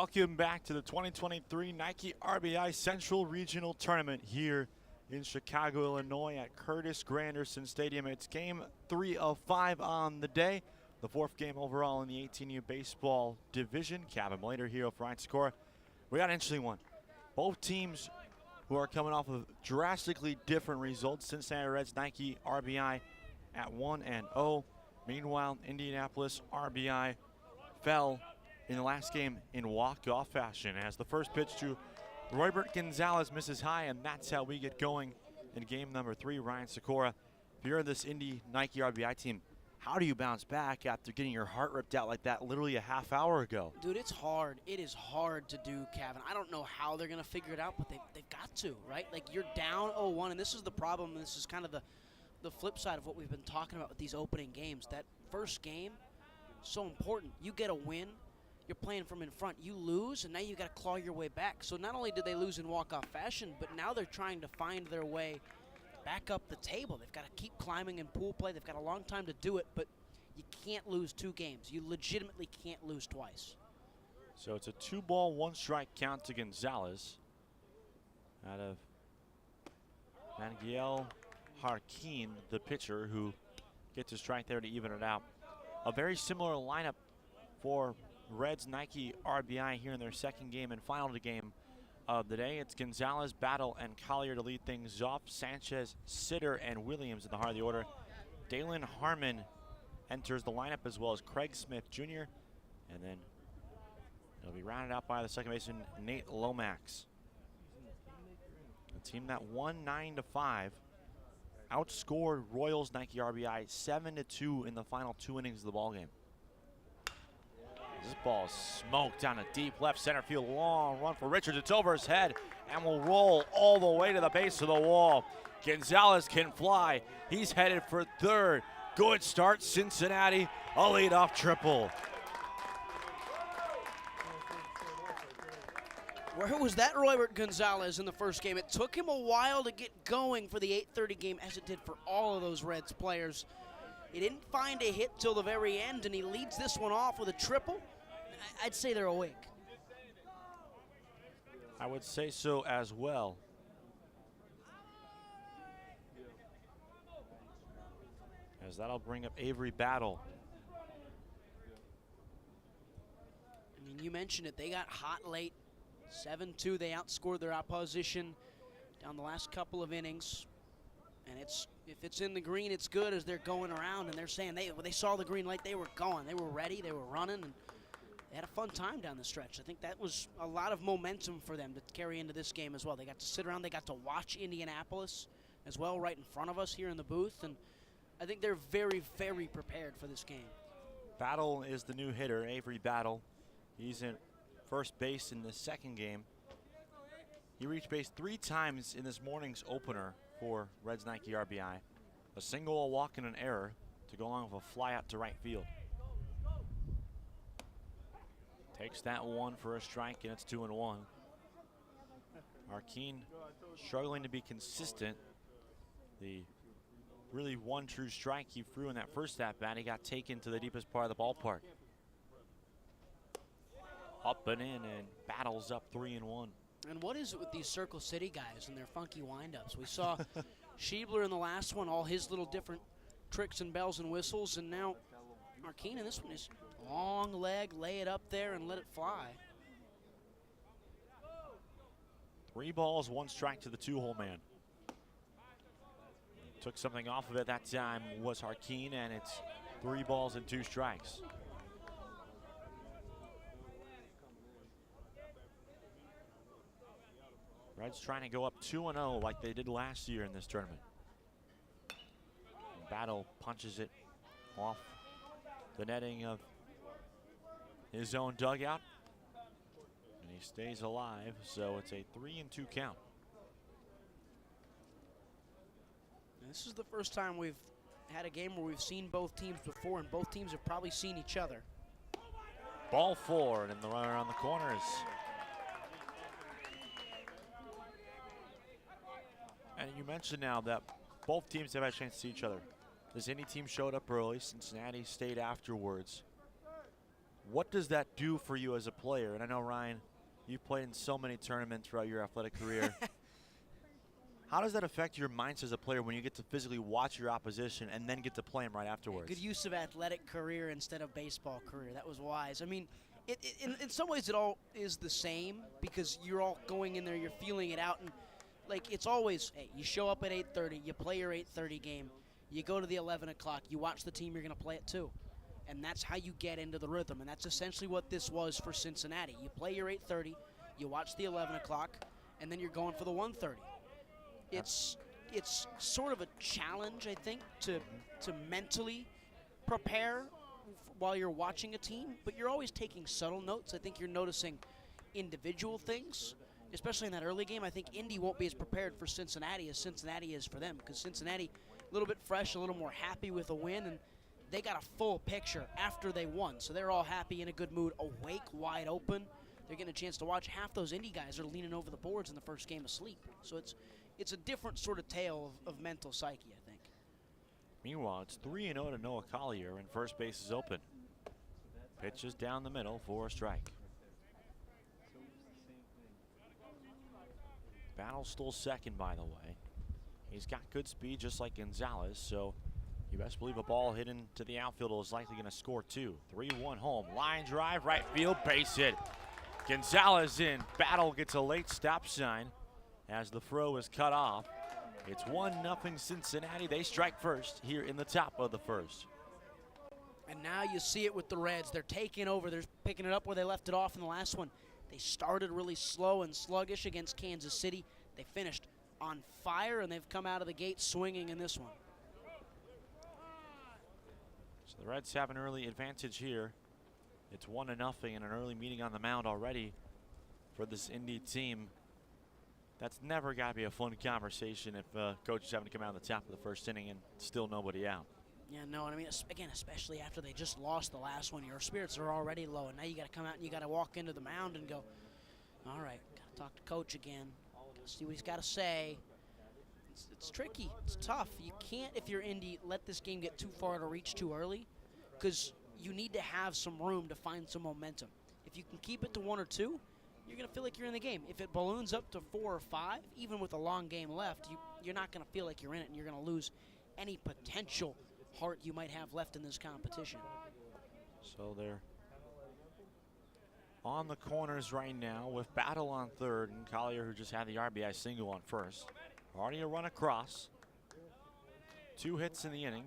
Welcome back to the 2023 Nike RBI Central Regional Tournament here in Chicago, Illinois at Curtis Granderson Stadium. It's game 3 of 5 on the day, the 4th game overall in the 18U baseball division. Kevin Blader here for Ryan Sikora. We got an interesting one. Both teams who are coming off of drastically different results. Cincinnati Reds Nike RBI at 1-0. Meanwhile, Indianapolis RBI fell in the last game in walk-off fashion as the first pitch to Roybert Gonzalez misses high, and that's how we get going in game number 3. Ryan Sikora, if you're this Indy Nike RBI team, how do you bounce back after getting your heart ripped out like that literally a half hour ago? Dude, it's hard. It is hard to do, Kevin. I don't know how they're going to figure it out, but they've got to, right? Like, you're down 0-1, and this is the problem, and this is kind of the flip side of what we've been talking about with these opening games. That first game, so important. You get a win. You're playing from in front. You lose, and now you got to claw your way back. So not only did they lose in walk-off fashion, but now they're trying to find their way back up the table. They've got to keep climbing in pool play. They've got a long time to do it, but you can't lose 2 games. You legitimately can't lose twice. So it's a 2-ball, 1-strike count to Gonzalez out of Miguel Harkin, the pitcher, who gets a strike there to even it out. A very similar lineup for Reds Nike RBI here in their second game and final game of the day. It's Gonzalez, Battle, and Collier to lead things off. Sanchez, Sitter, and Williams in the heart of the order. Dalen Harmon enters the lineup, as well as Craig Smith Jr. And then it'll be rounded out by the second baseman, Nate Lomax. A team that won 9-5, outscored Royals Nike RBI 7-2 in the final 2 innings of the ballgame. This ball is smoked down a deep left center field. Long run for Richards. It's over his head and will roll all the way to the base of the wall. Gonzalez can fly. He's headed for third. Good start, Cincinnati. A leadoff triple. Where was that Roybert Gonzalez in the first game? It took him a while to get going for the 8:30 game, as it did for all of those Reds players. He didn't find a hit till the very end, and he leads this one off with a triple. I'd say they're awake. I would say so as well. As that'll bring up Avery Battle. I mean, you mentioned it. They got hot late. 7-2. They outscored their opposition down the last couple of innings. And if it's in the green, it's good, as they're going around, and they're saying they saw the green light, they were going. They were ready. They were running, and they had a fun time down the stretch. I think that was a lot of momentum for them to carry into this game as well. They got to sit around. They got to watch Indianapolis as well right in front of us here in the booth, and I think they're very, very prepared for this game. Battle is the new hitter, Avery Battle. He's in first base in the second game. He reached base 3 times in this morning's opener for Reds Nike RBI. A single, a walk, and an error to go along with a fly out to right field. Takes that one for a strike, and it's 2-1. Harkin struggling to be consistent. The really one true strike he threw in that first at-bat, he got taken to the deepest part of the ballpark. Up and in, and Battles up 3-1. And what is it with these Circle City guys and their funky windups? We saw Schiebler in the last one, all his little different tricks and bells and whistles, and now Harkin in this one is long leg, lay it up there and let it fly. 3 balls, 1 strike to the 2-hole man. Took something off of it that time was Harkin, and it's 3 balls and 2 strikes. Reds trying to go up 2-0 like they did last year in this tournament. Battle punches it off the netting of his own dugout, and he stays alive, so it's a 3-2 count. And this is the first time we've had a game where we've seen both teams before, and both teams have probably seen each other. Ball 4, and the runner on the corners. And you mentioned now that both teams have had a chance to see each other. This Indy team showed up early. Cincinnati stayed afterwards. What does that do for you as a player? And I know, Ryan, you've played in so many tournaments throughout your athletic career. How does that affect your mindset as a player when you get to physically watch your opposition and then get to play them right afterwards? Good use of athletic career instead of baseball career. That was wise. I mean, in some ways it all is the same because you're all going in there, you're feeling it out, and like it's always, hey, you show up at 8:30, you play your 8:30 game, you go to the 11 o'clock, you watch the team you're going to play at 2. And that's how you get into the rhythm, and that's essentially what this was for Cincinnati. You play your 8:30, you watch the 11 o'clock, and then you're going for the 1:30. It's sort of a challenge, I think, to mentally prepare while you're watching a team, but you're always taking subtle notes. I think you're noticing individual things, especially in that early game. I think Indy won't be as prepared for Cincinnati as Cincinnati is for them, because Cincinnati a little bit fresh, a little more happy with a win, and they got a full picture after they won, so they're all happy, in a good mood, awake, wide open. They're getting a chance to watch. Half those Indy guys are leaning over the boards in the first game asleep. So it's a different sort of tale of mental psyche, I think. Meanwhile, it's 3-0 to Noah Collier, and first base is open. Pitches down the middle for a strike. Battle still second, by the way. He's got good speed, just like Gonzalez, so you best believe a ball hit into the outfield is likely going to score 2. 3-1 home. Line drive, right field, base hit. Gonzalez in. Battle gets a late stop sign as the throw is cut off. It's 1-0 Cincinnati. They strike first here in the top of the first. And now you see it with the Reds. They're taking over. They're picking it up where they left it off in the last one. They started really slow and sluggish against Kansas City. They finished on fire, and they've come out of the gate swinging in this one. So the Reds have an early advantage here. It's 1-0 and an early meeting on the mound already for this Indy team. That's never got to be a fun conversation if coach is having to come out on the top of the first inning and still nobody out. Yeah, no, and I mean, again, especially after they just lost the last one, your spirits are already low, and now you got to come out and you got to walk into the mound and go, all right, got to talk to coach again, got to see what he's got to say. It's tricky. It's tough. You can't, if you're Indy, let this game get too far to reach too early, because you need to have some room to find some momentum. If you can keep it to 1 or 2, you're going to feel like you're in the game. If it balloons up to 4 or 5, even with a long game left, you're not going to feel like you're in it, and you're going to lose any potential heart you might have left in this competition. So they're on the corners right now with Battle on third and Collier, who just had the RBI single, on first. Already a run across. 2 hits in the inning.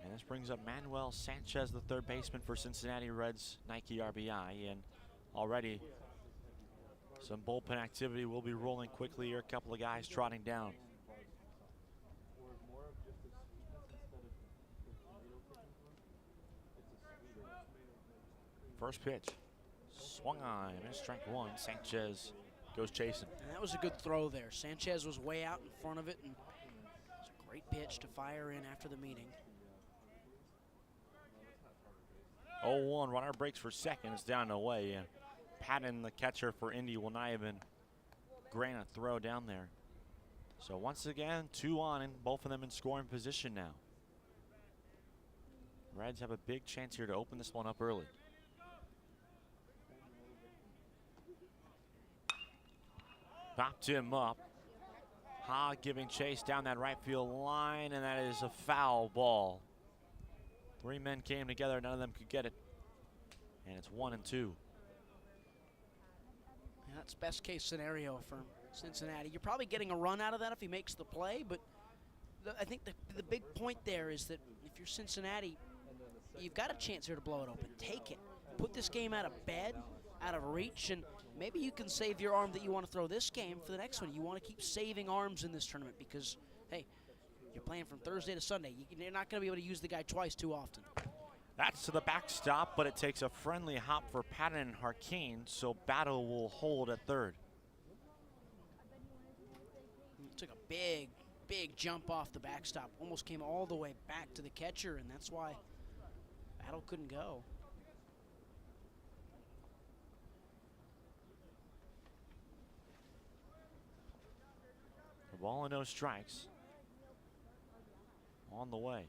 And this brings up Manuel Sanchez, the third baseman for Cincinnati Reds Nike RBI. And already some bullpen activity will be rolling quickly here. A couple of guys trotting down. First pitch. Swung on. And strike 1. Sanchez goes chasing. And that was a good throw there. Sanchez was way out in front of it, and it was a great pitch to fire in after the meeting. 0-1, runner breaks for second. It's down and away. And Patton, the catcher for Indy, will not even grant a throw down there. So once again, 2 on, and both of them in scoring position now. Reds have a big chance here to open this one up early. Popped him up. Ha giving chase down that right field line, and that is a foul ball. 3 men came together, none of them could get it. And it's 1-2. Yeah, that's best case scenario for Cincinnati. You're probably getting a run out of that if he makes the play, but I think the big point there is that if you're Cincinnati, you've got a chance here to blow it open. Take it. Put this game out of bed, out of reach, and maybe you can save your arm that you want to throw this game for the next one. You want to keep saving arms in this tournament because, hey, you're playing from Thursday to Sunday. You're not going to be able to use the guy twice too often. That's to the backstop, but it takes a friendly hop for Patton and Harkane, so Battle will hold at third. Took a big, big jump off the backstop. Almost came all the way back to the catcher, and that's why Battle couldn't go. A ball and no strikes. On the way.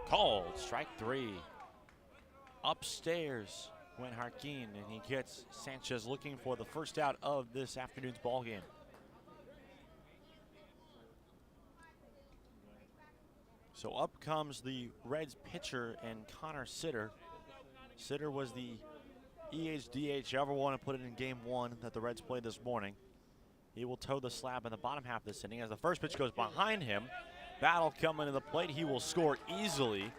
Called, strike 3. Upstairs went Harkin, and he gets Sanchez looking for the first out of this afternoon's ball game. So up comes the Reds pitcher and Connor Sitter. Sitter was the EHDH, however you want to put it, in game one that the Reds played this morning. He will toe the slab in the bottom half of this inning as the first pitch goes behind him. Battle coming to the plate. He will score easily,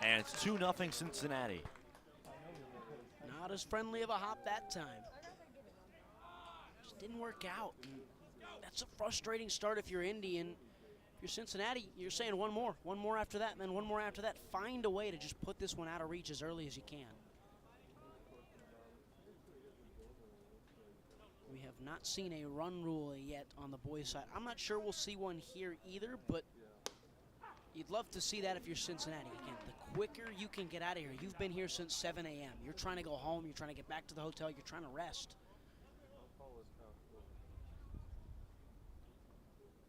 and it's 2-0 Cincinnati. Not as friendly of a hop that time. Just didn't work out. And that's a frustrating start if you're Indy, and if you're Cincinnati, you're saying one more after that, and then one more after that. Find a way to just put this one out of reach as early as you can. We have not seen a run rule yet on the boys' side. I'm not sure we'll see one here either, but you'd love to see that if you're Cincinnati. Again, the quicker you can get out of here. You've been here since 7 a.m. You're trying to go home. You're trying to get back to the hotel. You're trying to rest.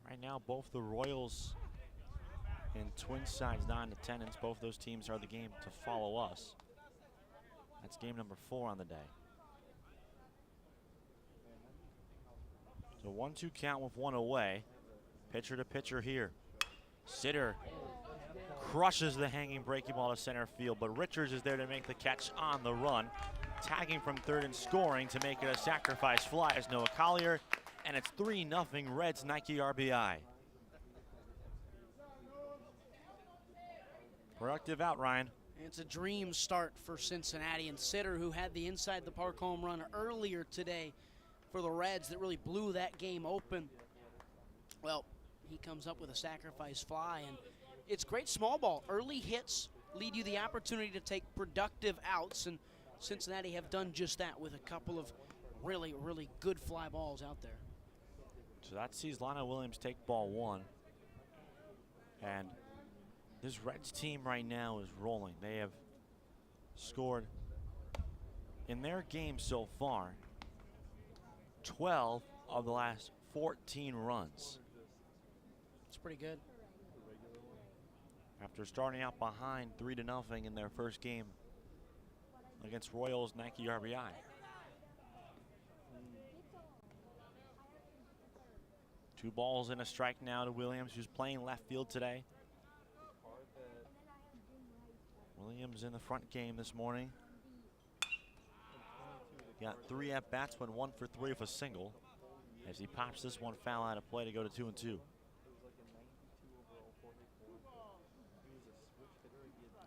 Right now, both the Royals and Twin Sides non-attendance. Both those teams are the game to follow us. That's game number 4 on the day. So 1-2 count with one away. Pitcher to pitcher here. Sitter crushes the hanging breaking ball to center field, but Richards is there to make the catch on the run. Tagging from third and scoring to make it a sacrifice fly is Noah Collier, and it's 3-0 Reds Nike RBI. Productive out, Ryan. It's a dream start for Cincinnati, and Sitter, who had the inside the park home run earlier today for the Reds that really blew that game open. Well, he comes up with a sacrifice fly, and it's great small ball. Early hits lead you the opportunity to take productive outs, and Cincinnati have done just that with a couple of really, really good fly balls out there. So that sees Lana Williams take ball 1. And this Reds team right now is rolling. They have scored in their game so far 12 of the last 14 runs. It's pretty good. After starting out behind 3-0 in their first game against Royals Nike RBI. Two balls and a strike now to Williams, who's playing left field today. Williams in the front game this morning. Got 3 at-bats, went 1 for 3 with a single, as he pops this one foul out of play to go to 2-2.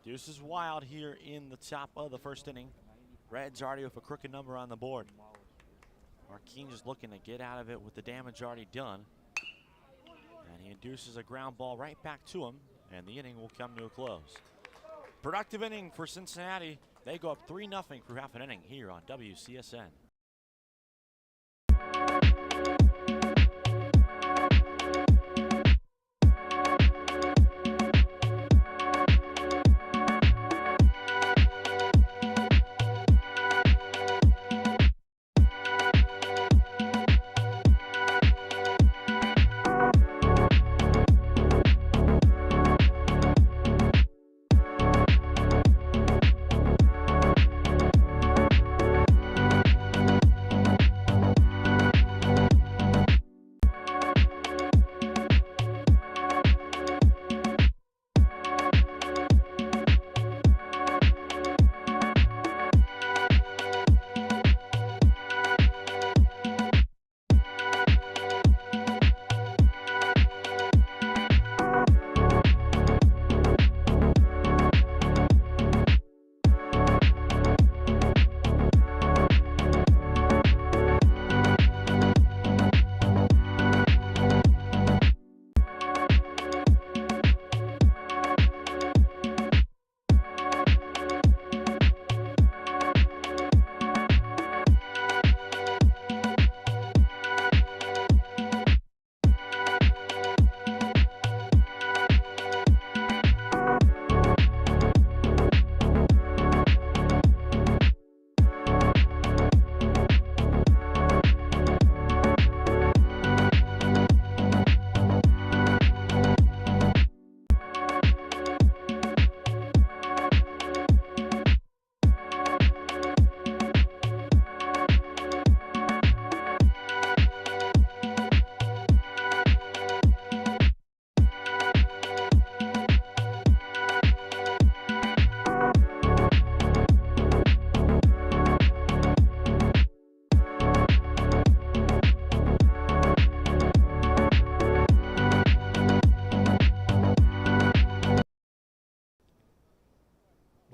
Deuce is wild here in the top of the first inning. Reds already with a crooked number on the board. Harkin just looking to get out of it with the damage already done. And he induces a ground ball right back to him, and the inning will come to a close. Productive inning for Cincinnati. They go up 3-0 through half an inning here on WCSN.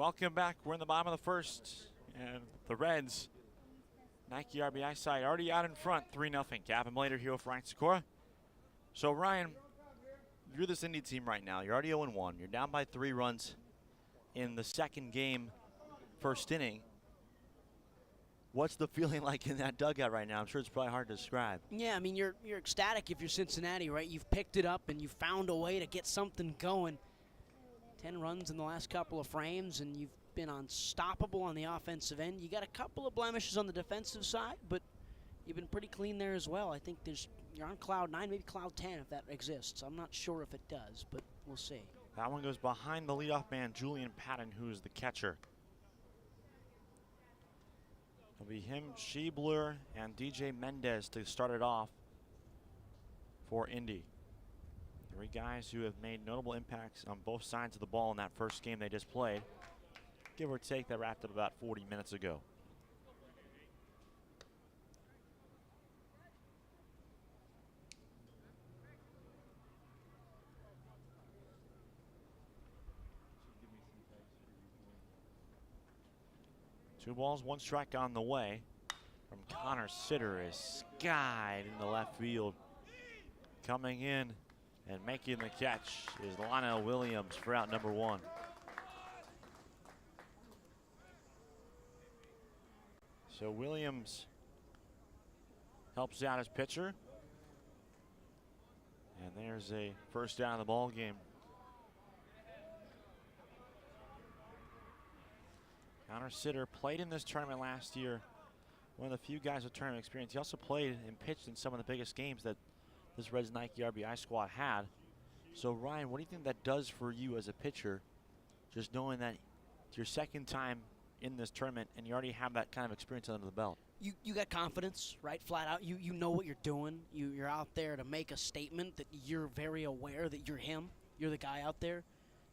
Welcome back. We're in the bottom of the first, and the Reds, Nike RBI side, already out in front, 3-0. Gavin Blader here with Ryan Sikora. So Ryan, you're this Indy team right now. You're already 0-1. You're down by 3 runs in the second game, first inning. What's the feeling like in that dugout right now? I'm sure it's probably hard to describe. Yeah, I mean, you're ecstatic if you're Cincinnati, right? You've picked it up and you found a way to get something going. 10 runs in the last couple of frames, and you've been unstoppable on the offensive end. You got a couple of blemishes on the defensive side, but you've been pretty clean there as well. I think you're on cloud 9, maybe cloud 10 if that exists. I'm not sure if it does, but we'll see. That one goes behind the leadoff man, Julian Patton, who's the catcher. It'll be him, Schiebler, and DJ Mendez to start it off for Indy. 3 guys who have made notable impacts on both sides of the ball in that first game they just played. Give or take, that wrapped up about 40 minutes ago. Two balls, 1 strike on the way from Connor Sitter is skied in the left field. Coming in and making the catch is Lionel Williams for out number 1. So Williams helps out his pitcher. And there's a first down of the ball game. Connor Sitter played in this tournament last year. One of the few guys with tournament experience. He also played and pitched in some of the biggest games that this Reds Nike RBI squad had. So Ryan, what do you think that does for you as a pitcher, just knowing that it's your second time in this tournament and you already have that kind of experience under the belt? You got confidence, right? Flat out. You know what you're doing. You're out there to make a statement that you're very aware that you're him. You're the guy out there.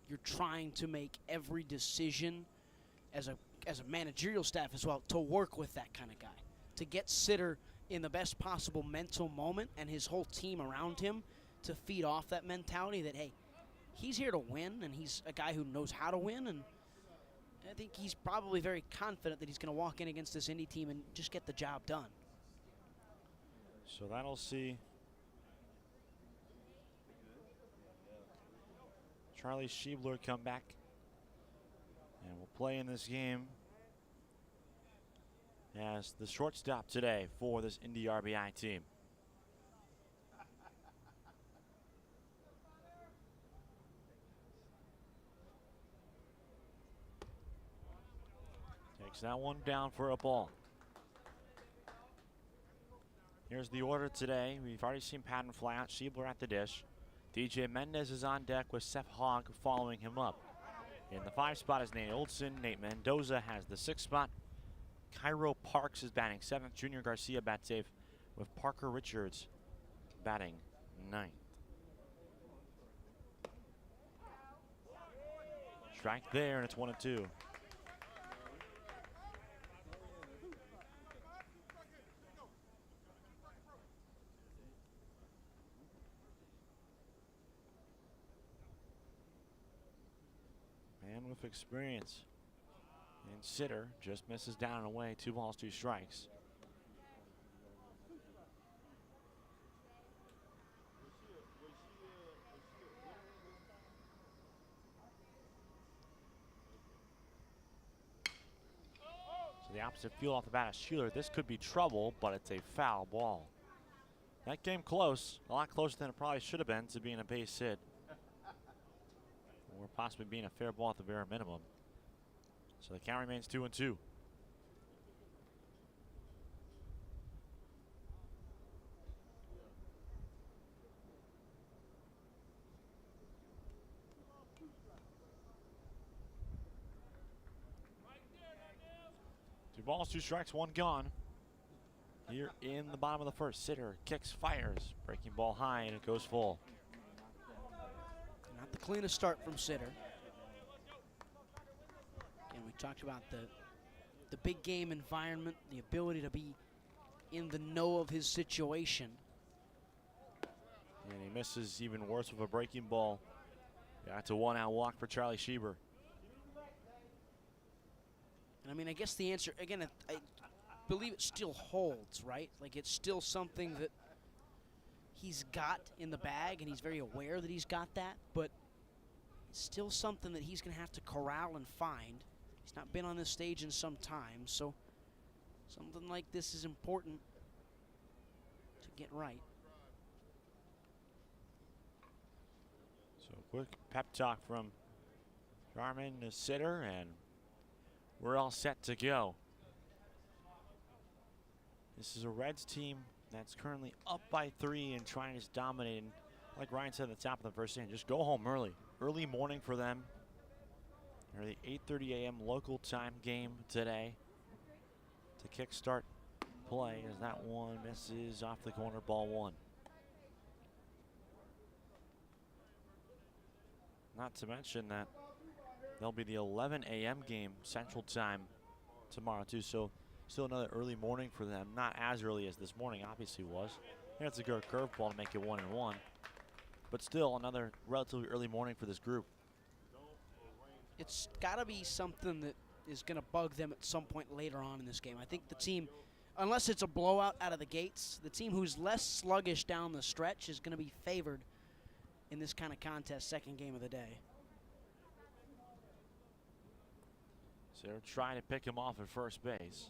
You're trying to make every decision as a managerial staff as well to work with that kind of guy. To get Sitter in the best possible mental moment and his whole team around him to feed off that mentality that, hey, he's here to win and he's a guy who knows how to win, and I think he's probably very confident that he's going to walk in against this Indy team and just get the job done. So that'll see Charlie Schiebler come back and will play in this game as the shortstop today for this Indy RBI team. Takes that one down for a ball. Here's the order today. We've already seen Patton fly out, Schiebler at the dish. DJ Mendez is on deck with Seth Hogg following him up. In the 5 spot is Nate Olson. Nate Mendoza has the 6th spot. Cairo Parks is batting 7th. Junior Garcia bats 8th with Parker Richards batting 9th. Strike there, and it's 1-2. Man with experience. And Sitter just misses down and away. 2 balls, 2 strikes. So the opposite field off the bat of Schiebler. This could be trouble, but it's a foul ball. That game close, a lot closer than it probably should have been to being a base hit. Or possibly being a fair ball at the very minimum. So the count remains 2-2. 2 balls, 2 strikes, 1 gone. Here in the bottom of the first, Sitter kicks, fires, breaking ball high, and it goes full. Not the cleanest start from Sitter. Again, we talked about the big game environment, the ability to be in the know of his situation. And he misses even worse with a breaking ball. That's a 1-out walk for Charlie Schiebler. And I mean, I guess the answer, again, I believe it still holds, right? Like, it's still something that he's got in the bag, and he's very aware that he's got that, but it's still something that he's going to have to corral and find. He's not been on this stage in some time, so something like this is important to get right. So quick pep talk from Jarman, the sitter, and we're all set to go. This is a Reds team that's currently up by 3 and trying to just dominate. And like Ryan said at the top of the first inning, just go home early. Early morning for them. They're the 8:30 a.m. local time game today to kickstart play as that one misses off the corner, ball 1. Not to mention that there'll be the 11 a.m. game Central Time tomorrow too, so still another early morning for them. Not as early as this morning obviously was. He has to go curveball to make it 1-1, but still another relatively early morning for this group. It's got to be something that is going to bug them at some point later on in this game. I think the team, unless it's a blowout out of the gates, the team who's less sluggish down the stretch is going to be favored in this kind of contest, second game of the day. So they're trying to pick him off at first base.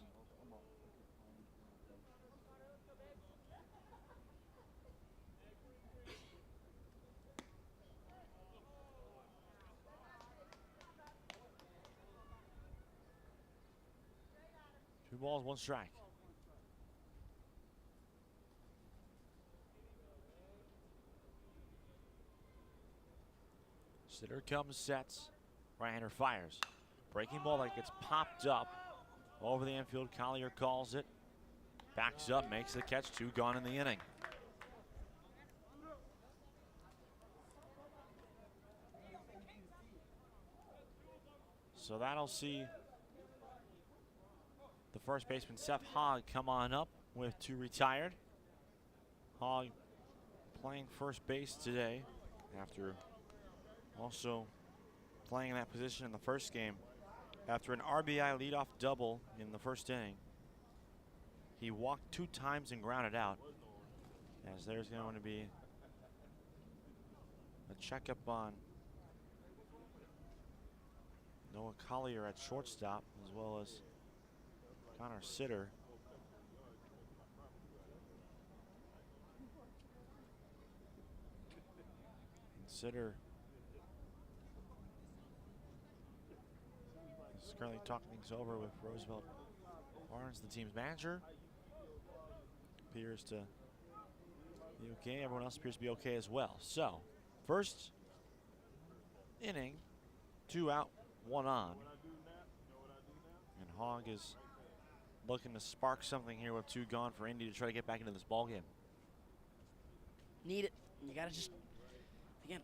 Two balls, 1 strike. Sitter comes, sets, right-hander fires. Breaking ball that gets popped up over the infield. Collier calls it. Backs up, makes the catch. 2 gone in the inning. So that'll see the first baseman, Seth Hogg, come on up with 2 retired. Hogg playing first base today after also playing in that position in the first game. After an RBI leadoff double in the first inning, he walked 2 times and grounded out. As there's going to be a checkup on Noah Collier at shortstop, as well as Connor Sitter. And Sitter is currently talking things over with Roosevelt Barnes, the team's manager. Appears to be okay. Everyone else appears to be okay as well. So, first inning, 2 out, 1 on. And Hogg is looking to spark something here with 2 gone for Indy to try to get back into this ball game. Need it. You got to just, again,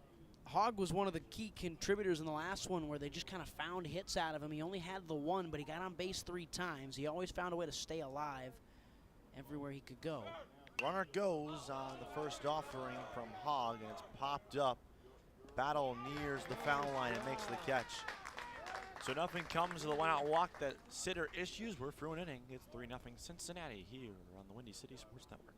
Hogg was one of the key contributors in the last one where they just kind of found hits out of him. He only had the 1, but he got on base 3 times. He always found a way to stay alive everywhere he could go. Runner goes on the first offering from Hogg, and it's popped up. Battle nears the foul line and makes the catch. So nothing comes of the 1-out walk that Sitter issues. We're through an inning. It's 3-0 Cincinnati here on the Windy City Sports Network.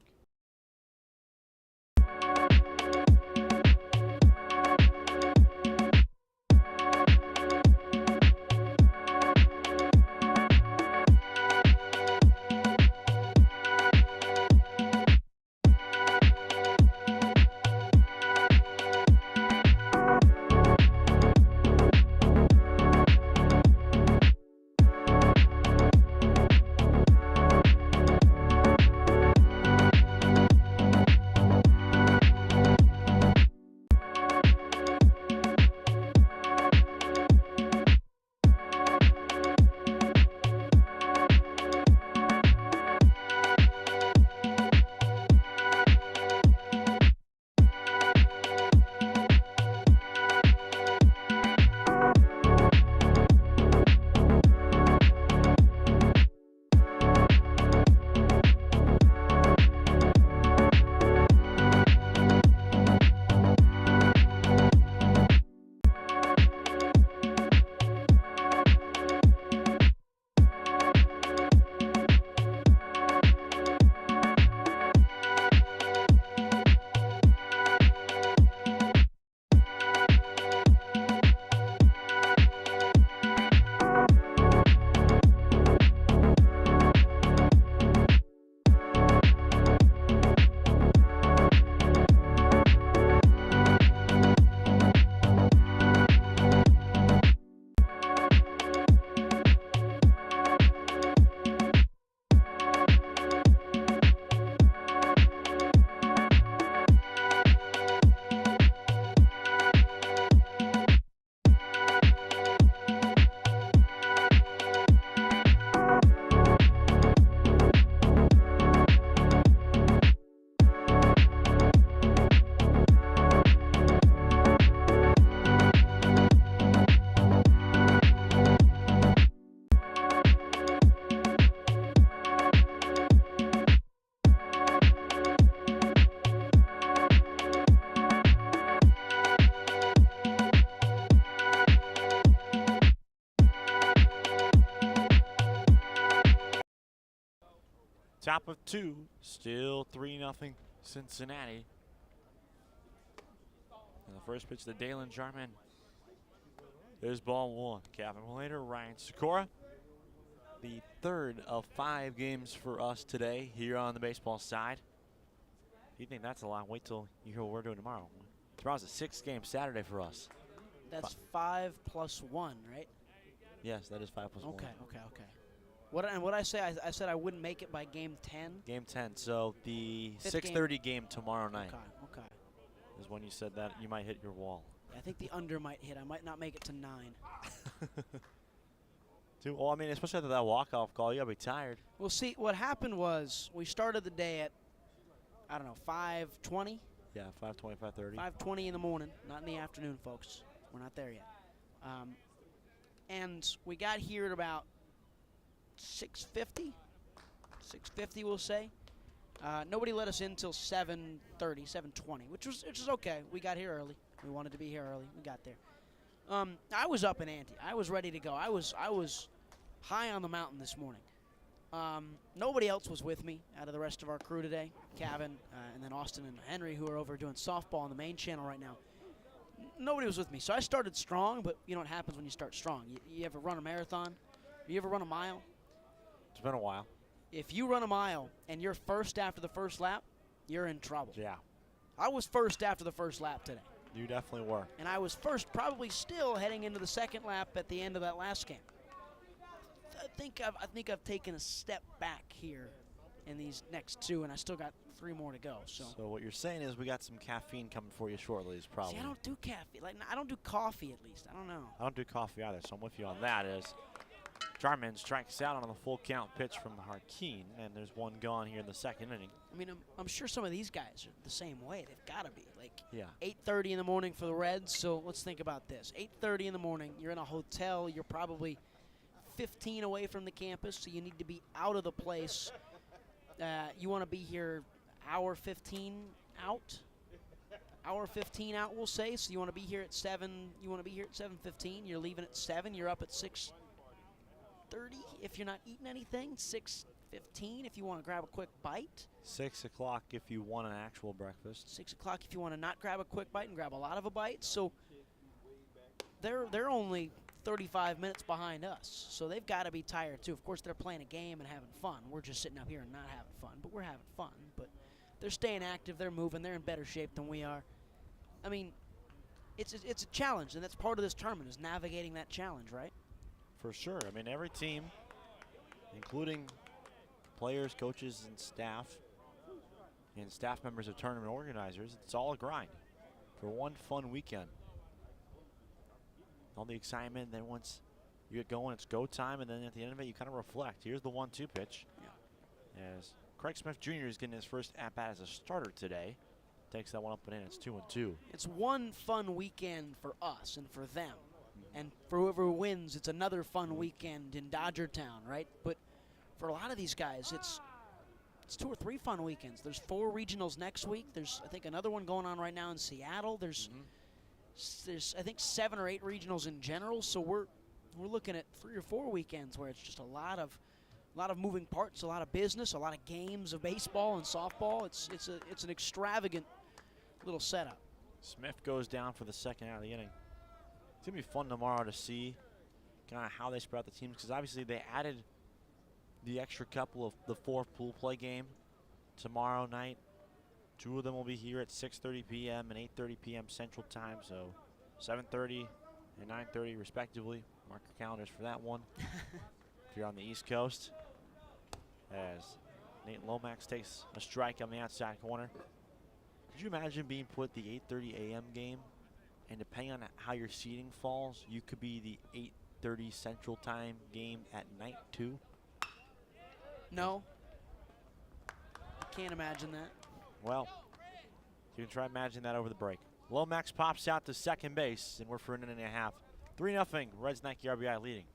Top of 2, still 3-0 Cincinnati. And the first pitch to Dalen Jarman. There's ball 1. Kevin Later, Ryan Sikora. The third of 5 games for us today here on the baseball side. If you think that's a lot, wait till you hear what we're doing tomorrow. Tomorrow's a 6-game Saturday for us. That's 5 plus 1, right? Yes, that is 5 plus 1. Okay. What I say? I said I wouldn't make it by game 10. Game 10. So the 6:30 game tomorrow night. Okay. Is when you said that you might hit your wall. I think the under might hit. I might not make it to 9. Well, I mean, especially after that walk-off call, you gotta be tired. Well, see, what happened was we started the day at, I don't know, 5:20. Yeah, 5:20, 5:30. 5:20 in the morning, not in the afternoon, folks. We're not there yet. And we got here at about 6:50. 6:50, we'll say. Nobody let us in until 7:30, 7:20, which is okay. We got here early. We wanted to be here early. We got there. I was up in ante. I was ready to go. I was high on the mountain this morning. Nobody else was with me out of the rest of our crew today. Kevin and then Austin and Henry, who are over doing softball on the main channel right now. Nobody was with me. So I started strong, but you know what happens when you start strong. You ever run a marathon? You ever run a mile? It's been a while. If you run a mile and you're first after the first lap, you're in trouble. Yeah. I was first after the first lap today. You definitely were. And I was first, probably still heading into the second lap at the end of that last game. I think I've taken a step back here in these next 2, and I still got 3 more to go. So what you're saying is we got some caffeine coming for you shortly. Is probably. See, I don't do caffeine. Like, I don't do coffee, at least. I don't know. I don't do coffee either, so I'm with you on that. As Jarman strikes out on the full count pitch from the Harkeen, and there's one gone here in the second inning. I mean, I'm sure some of these guys are the same way. They've got to be. Like, yeah. 8:30 in the morning for the Reds. So let's think about this. 8:30 in the morning. You're in a hotel. You're probably 15 away from the campus, so you need to be out of the place. You want to be here hour 15 out. Hour 15 out, we'll say. So you want to be here at 7. You want to be here at 7:15. You're leaving at 7. You're up at 6:30 if you're not eating anything. 6:15 if you want to grab a quick bite. 6 o'clock if you want an actual breakfast. 6 o'clock if you want to not grab a quick bite and grab a lot of a bite. So they're only 35 minutes behind us, so they've got to be tired too. Of course, they're playing a game and having fun. We're just sitting up here and not having fun, but we're having fun. But they're staying active, they're moving, they're in better shape than we are. I mean, it's a challenge, and that's part of this tournament is navigating that challenge, right? For sure. I mean, every team, including players, coaches, and staff members of tournament organizers, it's all a grind for one fun weekend. All the excitement, then once you get going, it's go time, and then at the end of it, you kind of reflect. Here's the 1-2 pitch. Yeah. As Craig Smith Jr. is getting his first at-bat as a starter today. Takes that one up and in. It's 2-2. It's one fun weekend for us and for them. And for whoever wins, it's another fun weekend in Dodgertown, right? But for a lot of these guys, it's 2 or 3 fun weekends. There's 4 regionals next week. There's, I think, another one going on right now in Seattle. There's I think 7 or 8 regionals in general, so we're looking at 3 or 4 weekends where it's just a lot of moving parts, a lot of business, a lot of games of baseball and softball. It's an extravagant little setup. Smith goes down for the second out of the inning. It's gonna be fun tomorrow to see kind of how they spread out the teams, because obviously they added the extra couple of the 4 pool play game tomorrow night. 2 of them will be here at 6:30 p.m. and 8:30 p.m. Central Time, so 7:30 and 9:30 respectively. Mark your calendars for that one. If you're on the East Coast, as Nate Lomax takes a strike on the outside corner. Could you imagine being put the 8:30 a.m. game, and depending on how your seating falls, you could be the 8:30 Central Time game at night too? No, I can't imagine that. Well, you can try imagining that over the break. Lomax pops out to second base, and we're for an inning and a half. 3-0, Reds Nike RBI leading.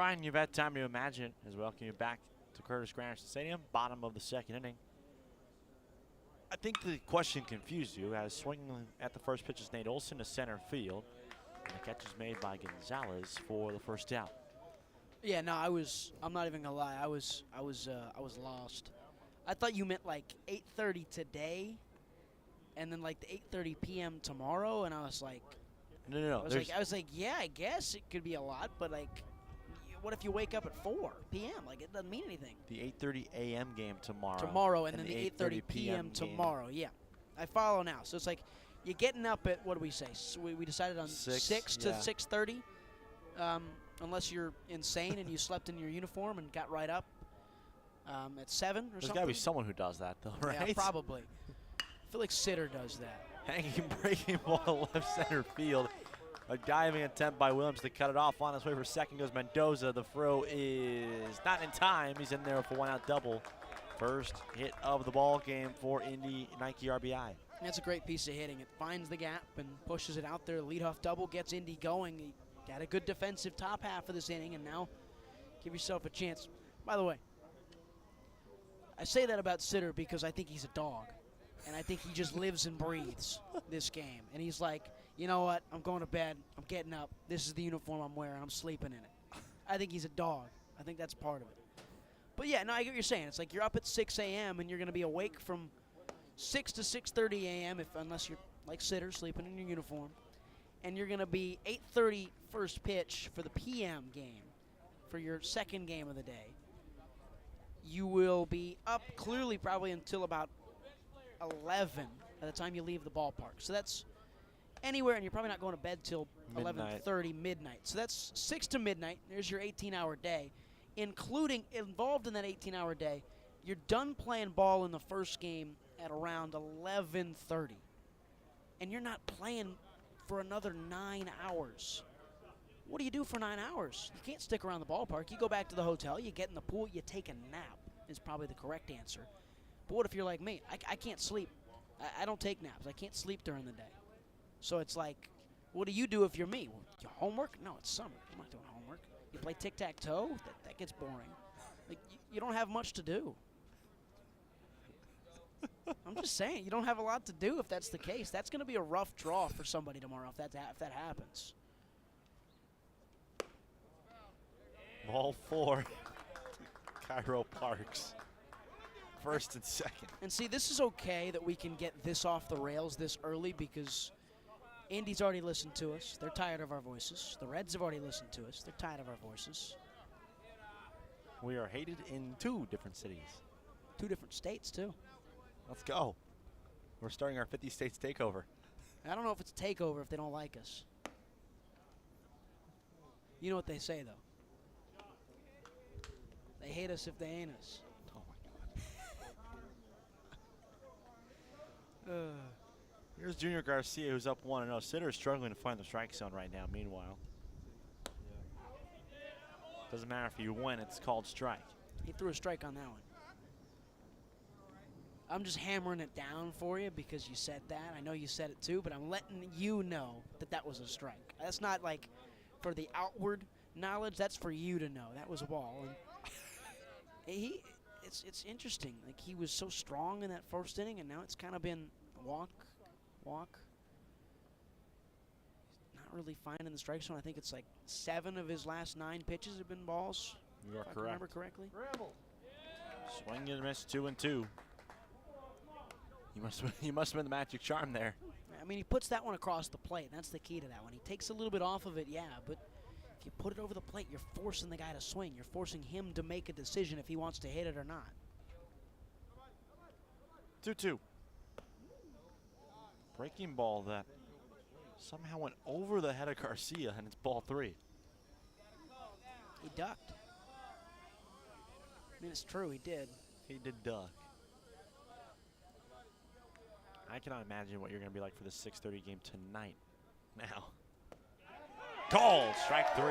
Ryan, you've had time to imagine as we welcome you back to Curtis Granderson Stadium, bottom of the second inning. I think the question confused you as swinging at the first pitch is Nate Olson to center field. And the catch is made by Gonzalez for the first out. Yeah, no, I'm not even gonna lie. I was lost. I thought you meant like 8:30 today, and then like the 8:30 p.m. tomorrow, and I was like, No. I was like, yeah, I guess it could be a lot, but like, what if you wake up at 4 p.m.? Like, it doesn't mean anything. The 8:30 a.m. game tomorrow. Tomorrow, and then the 8:30 p.m. tomorrow. Yeah, I follow now. So it's like you're getting up at, what do we say? So we decided on 6 to 6:30, unless you're insane and you slept in your uniform and got right up at 7 or something. There's got to be someone who does that, though, right? Yeah, probably. I feel like Sitter does that. Hanging, breaking ball to left center field. A diving attempt by Williams to cut it off. On his way for second goes Mendoza. The throw is not in time. He's in there for one out double. First hit of the ball game for Indy Nike RBI. That's a great piece of hitting. It finds the gap and pushes it out there. Leadoff double gets Indy going. He got a good defensive top half of this inning, and now give yourself a chance. By the way, I say that about Sitter because I think he's a dog. And I think he just lives and breathes this game. And he's like, you know what? I'm going to bed. I'm getting up. This is the uniform I'm wearing. I'm sleeping in it. I think he's a dog. I think that's part of it. But, yeah, no, I get what you're saying. It's like you're up at 6 a.m. and you're going to be awake from 6 to 6:30 a.m. unless you're like Sitter, sleeping in your uniform. And you're going to be 8:30 first pitch for the p.m. game for your second game of the day. You will be up clearly probably until about 11 by the time you leave the ballpark. So that's anywhere, and you're probably not going to bed till 11:30 midnight. So that's 6 to midnight. There's your 18-hour day. Involved in that 18-hour day, you're done playing ball in the first game at around 11:30. And you're not playing for another 9 hours. What do you do for 9 hours? You can't stick around the ballpark. You go back to the hotel, you get in the pool, you take a nap is probably the correct answer. But what if you're like me? I can't sleep. I don't take naps. I can't sleep during the day. So it's like, what do you do if you're me? Well, your homework? No, it's summer. I'm not doing homework. You play tic-tac-toe? That gets boring. Like, you don't have much to do. I'm just saying, you don't have a lot to do if that's the case. That's going to be a rough draw for somebody tomorrow if that happens. Ball 4. Cairo Parks. First and second. And see, this is okay that we can get this off the rails this early because Indy's already listened to us. They're tired of our voices. The Reds have already listened to us. They're tired of our voices. We are hated in 2 different cities. 2 different states, too. Let's go. We're starting our 50 states takeover. I don't know if it's a takeover if they don't like us. You know what they say, though. They hate us if they ain't us. Here's Junior Garcia, who's up 1-0. Sitter is struggling to find the strike zone right now, meanwhile. Doesn't matter if you win, it's called strike. He threw a strike on that one. I'm just hammering it down for you because you said that. I know you said it too, but I'm letting you know that that was a strike. That's not like for the outward knowledge. That's for you to know. That was a ball. And it's interesting. Like, he was so strong in that first inning, and now it's kind of been walk. Not really finding the strike zone. I think it's like 7 of his last 9 pitches have been balls. You are if correct. I remember correctly. Swing and miss, 2-2. You must have been the magic charm there. I mean, he puts that one across the plate. And that's the key to that one. He takes a little bit off of it, yeah, but if you put it over the plate, you're forcing the guy to swing. You're forcing him to make a decision if he wants to hit it or not. 2-2. Breaking ball that somehow went over the head of Garcia, and it's ball 3. He ducked. I mean, it's true, he did. He did duck. I cannot imagine what you're going to be like for the 6:30 game tonight. Now. Call, strike 3.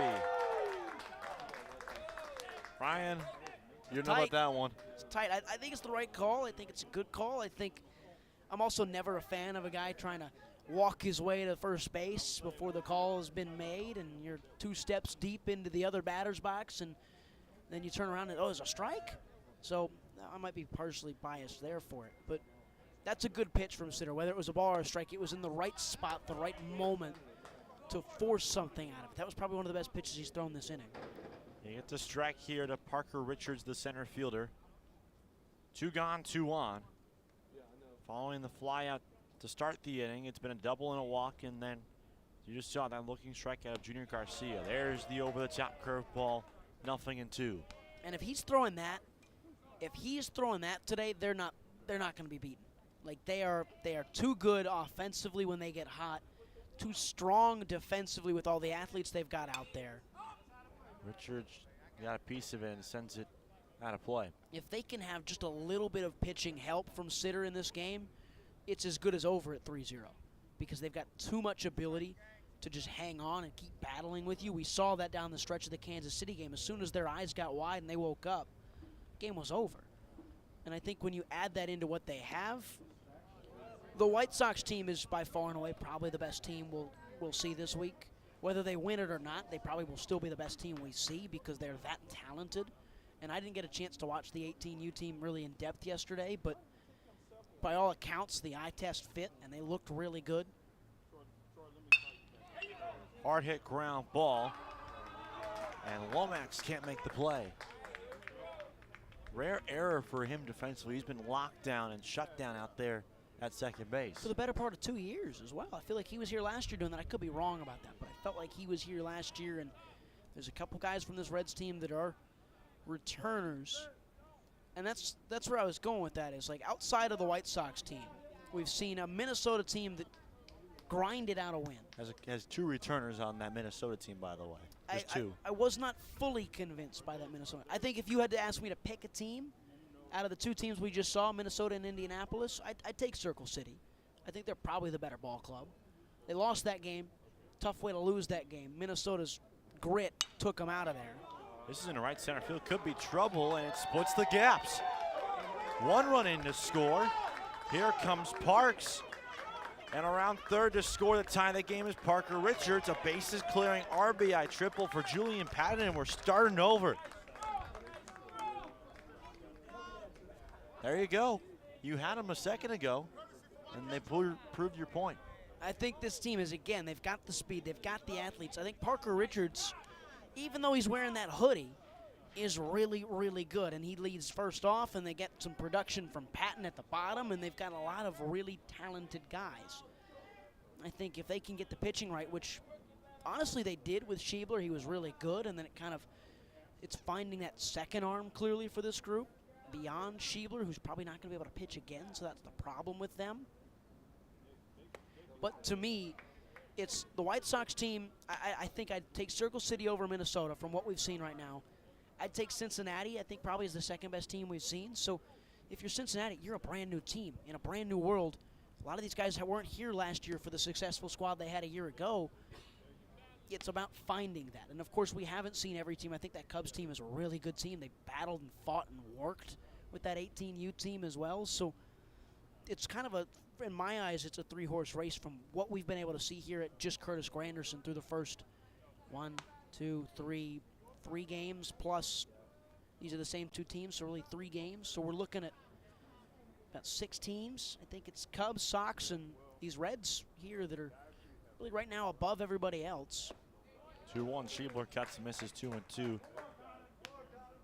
Ryan, you know about that one. It's tight. I think it's the right call. I think it's a good call. I think I'm also never a fan of a guy trying to walk his way to first base before the call has been made, and you're 2 steps deep into the other batter's box, and then you turn around and, oh, there's a strike? So I might be partially biased there for it, but that's a good pitch from Sitter. Whether it was a ball or a strike, it was in the right spot, the right moment to force something out of it. That was probably one of the best pitches he's thrown this inning. You get the strike here to Parker Richards, the center fielder. 2 gone, 2 on. Following the fly out to start the inning, it's been a double and a walk, and then you just saw that looking strikeout of Junior Garcia. There's the over-the-top curveball, 0-2. And if he's throwing that, today, they're not going to be beaten. Like they are too good offensively when they get hot, too strong defensively with all the athletes they've got out there. Richards got a piece of it and sends it out of play. If they can have just a little bit of pitching help from Sitter in this game, it's as good as over at 3-0 because they've got too much ability to just hang on and keep battling with you. We saw that down the stretch of the Kansas City game. As soon as their eyes got wide and they woke up, game was over. And I think when you add that into what they have, the White Sox team is by far and away probably the best team we'll see this week. Whether they win it or not, they probably will still be the best team we see because they're that talented. And I didn't get a chance to watch the 18U team really in depth yesterday, but by all accounts, the eye test fit, and they looked really good. Hard hit ground ball, and Lomax can't make the play. Rare error for him defensively. He's been locked down and shut down out there at second base. For the better part of 2 years as well. I feel like he was here last year doing that. I could be wrong about that, but I felt like he was here last year, and there's a couple guys from this Reds team that are returners. And that's where I was going with that, is like outside of the White Sox team, we've seen a Minnesota team that grinded out a win. Has 2 returners on that Minnesota team, by the way. There's 2. I was not fully convinced by that Minnesota. I think if you had to ask me to pick a team out of the 2 teams we just saw, Minnesota and Indianapolis, I'd take Circle City. I think they're probably the better ball club. They lost that game. Tough way to lose that game. Minnesota's grit took them out of there. This is in the right center field. Could be trouble, and it splits the gaps. 1 run in to score. Here comes Parks. And around third to score the tie of the game is Parker Richards. A bases clearing RBI triple for Julian Patton, and we're starting over. There you go. You had him a second ago, and they proved your point. I think this team is, again, they've got the speed, they've got the athletes. I think Parker Richards, even though he's wearing that hoodie, is really, really good. And he leads first off, and they get some production from Patton at the bottom, and they've got a lot of really talented guys. I think if they can get the pitching right, which honestly they did with Schiebler, he was really good, and then it's finding that second arm clearly for this group beyond Schiebler, who's probably not going to be able to pitch again, so that's the problem with them. But to me, it's the White Sox team. I think I'd take Circle City over Minnesota from what we've seen right now. I'd take Cincinnati, I think probably is the second best team we've seen. So if you're Cincinnati, you're a brand new team in a brand new world. A lot of these guys weren't here last year for the successful squad they had a year ago. It's about finding that. And, of course, we haven't seen every team. I think that Cubs team is a really good team. They battled and fought and worked with that 18U team as well. So it's kind of in my eyes, it's a 3-horse race from what we've been able to see here at just Curtis Granderson through the first 3 games, plus these are the same 2 teams, so really 3 games. So we're looking at about 6 teams. I think it's Cubs, Sox, and these Reds here that are really right now above everybody else. 2-1. Schiebler cuts and misses 2-2.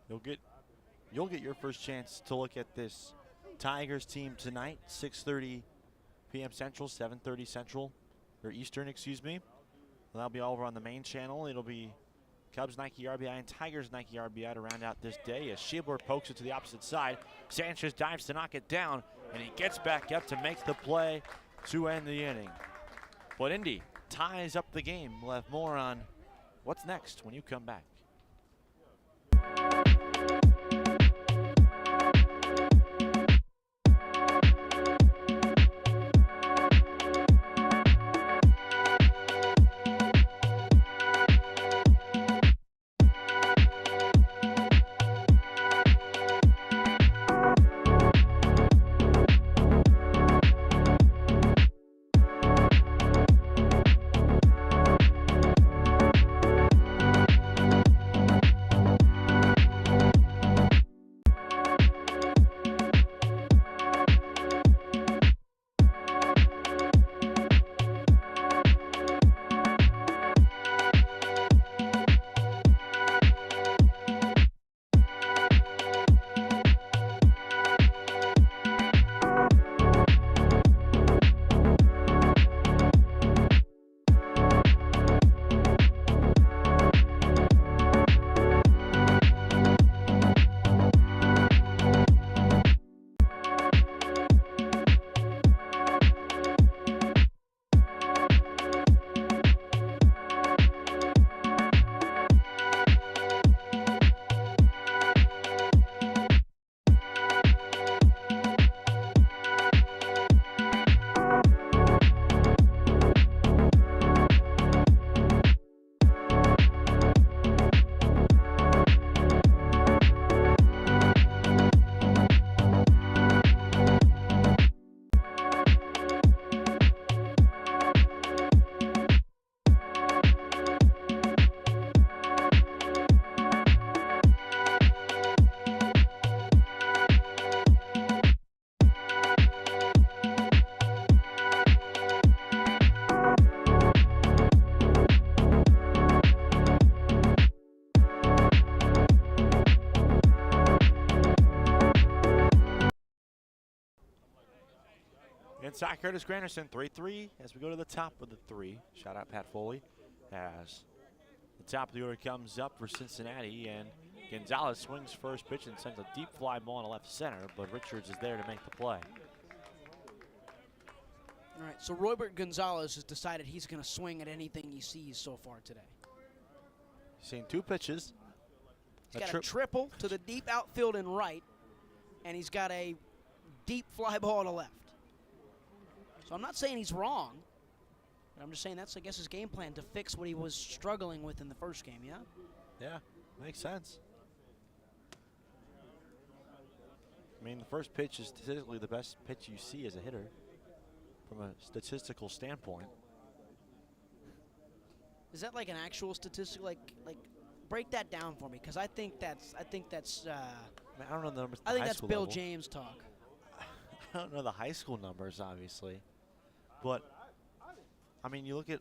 You'll get your first chance to look at this Tigers team tonight, 6:30 p.m. Central, 7:30 Central, or Eastern, excuse me. That'll be all over on the main channel. It'll be Cubs Nike RBI and Tigers Nike RBI to round out this day as Schiebler pokes it to the opposite side. Sanchez dives to knock it down, and he gets back up to make the play to end the inning. But Indy ties up the game. We'll have more on what's next when you come back. inside Curtis Granderson, 3-3 as we go to the top of the 3. Shout out Pat Foley as the top of the order comes up for Cincinnati, and Gonzalez swings first pitch and sends a deep fly ball to left center, but Richards is there to make the play. All right, so Roybert Gonzalez has decided he's going to swing at anything he sees so far today. Seen 2 pitches. He's got a triple to the deep outfield and right, and he's got a deep fly ball to left. So I'm not saying he's wrong, but I'm just saying that's, I guess, his game plan to fix what he was struggling with in the first game, yeah? Yeah, makes sense. I mean, the first pitch is statistically the best pitch you see as a hitter from a statistical standpoint. Is that like an actual statistic? Like break that down for me, because I think that's. I mean, I don't know the numbers. I think that's Bill level. James talk. I don't know the high school numbers, obviously, but I mean, you look at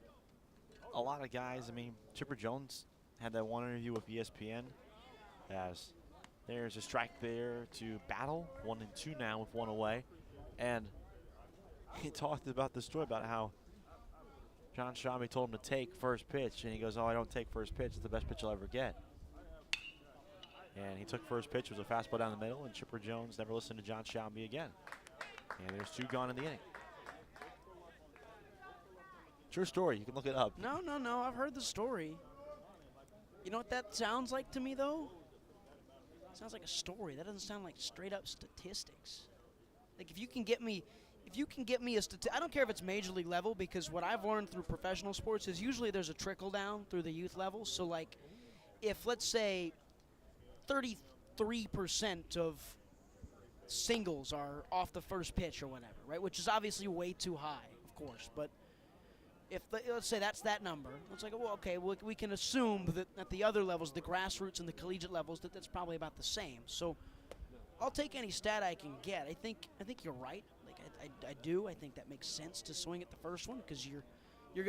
a lot of guys. I mean, Chipper Jones had that one interview with ESPN as there's a strike there to battle, 1-2 now with 1 away, and he talked about the story about how John Shambi told him to take first pitch, and he goes, "Oh, I don't take first pitch. It's the best pitch I'll ever get." And he took first pitch. It was a fastball down the middle, and Chipper Jones never listened to John Shambi again. And there's 2 gone in the inning. True story. You can look it up. No. I've heard the story. You know what that sounds like to me, though? It sounds like a story. That doesn't sound like straight up statistics. Like if you can get me a I don't care if it's major league level, because what I've learned through professional sports is usually there's a trickle down through the youth level. So like if, let's say, 33% of singles are off the first pitch or whatever, right? Which is obviously way too high, of course. But if let's say that's that number, it's like, well, okay, we can assume that at the other levels, the grassroots and the collegiate levels, that's probably about the same. So I'll take any stat I can get. I think you're right. Like I do. I think that makes sense to swing at the first one, because you're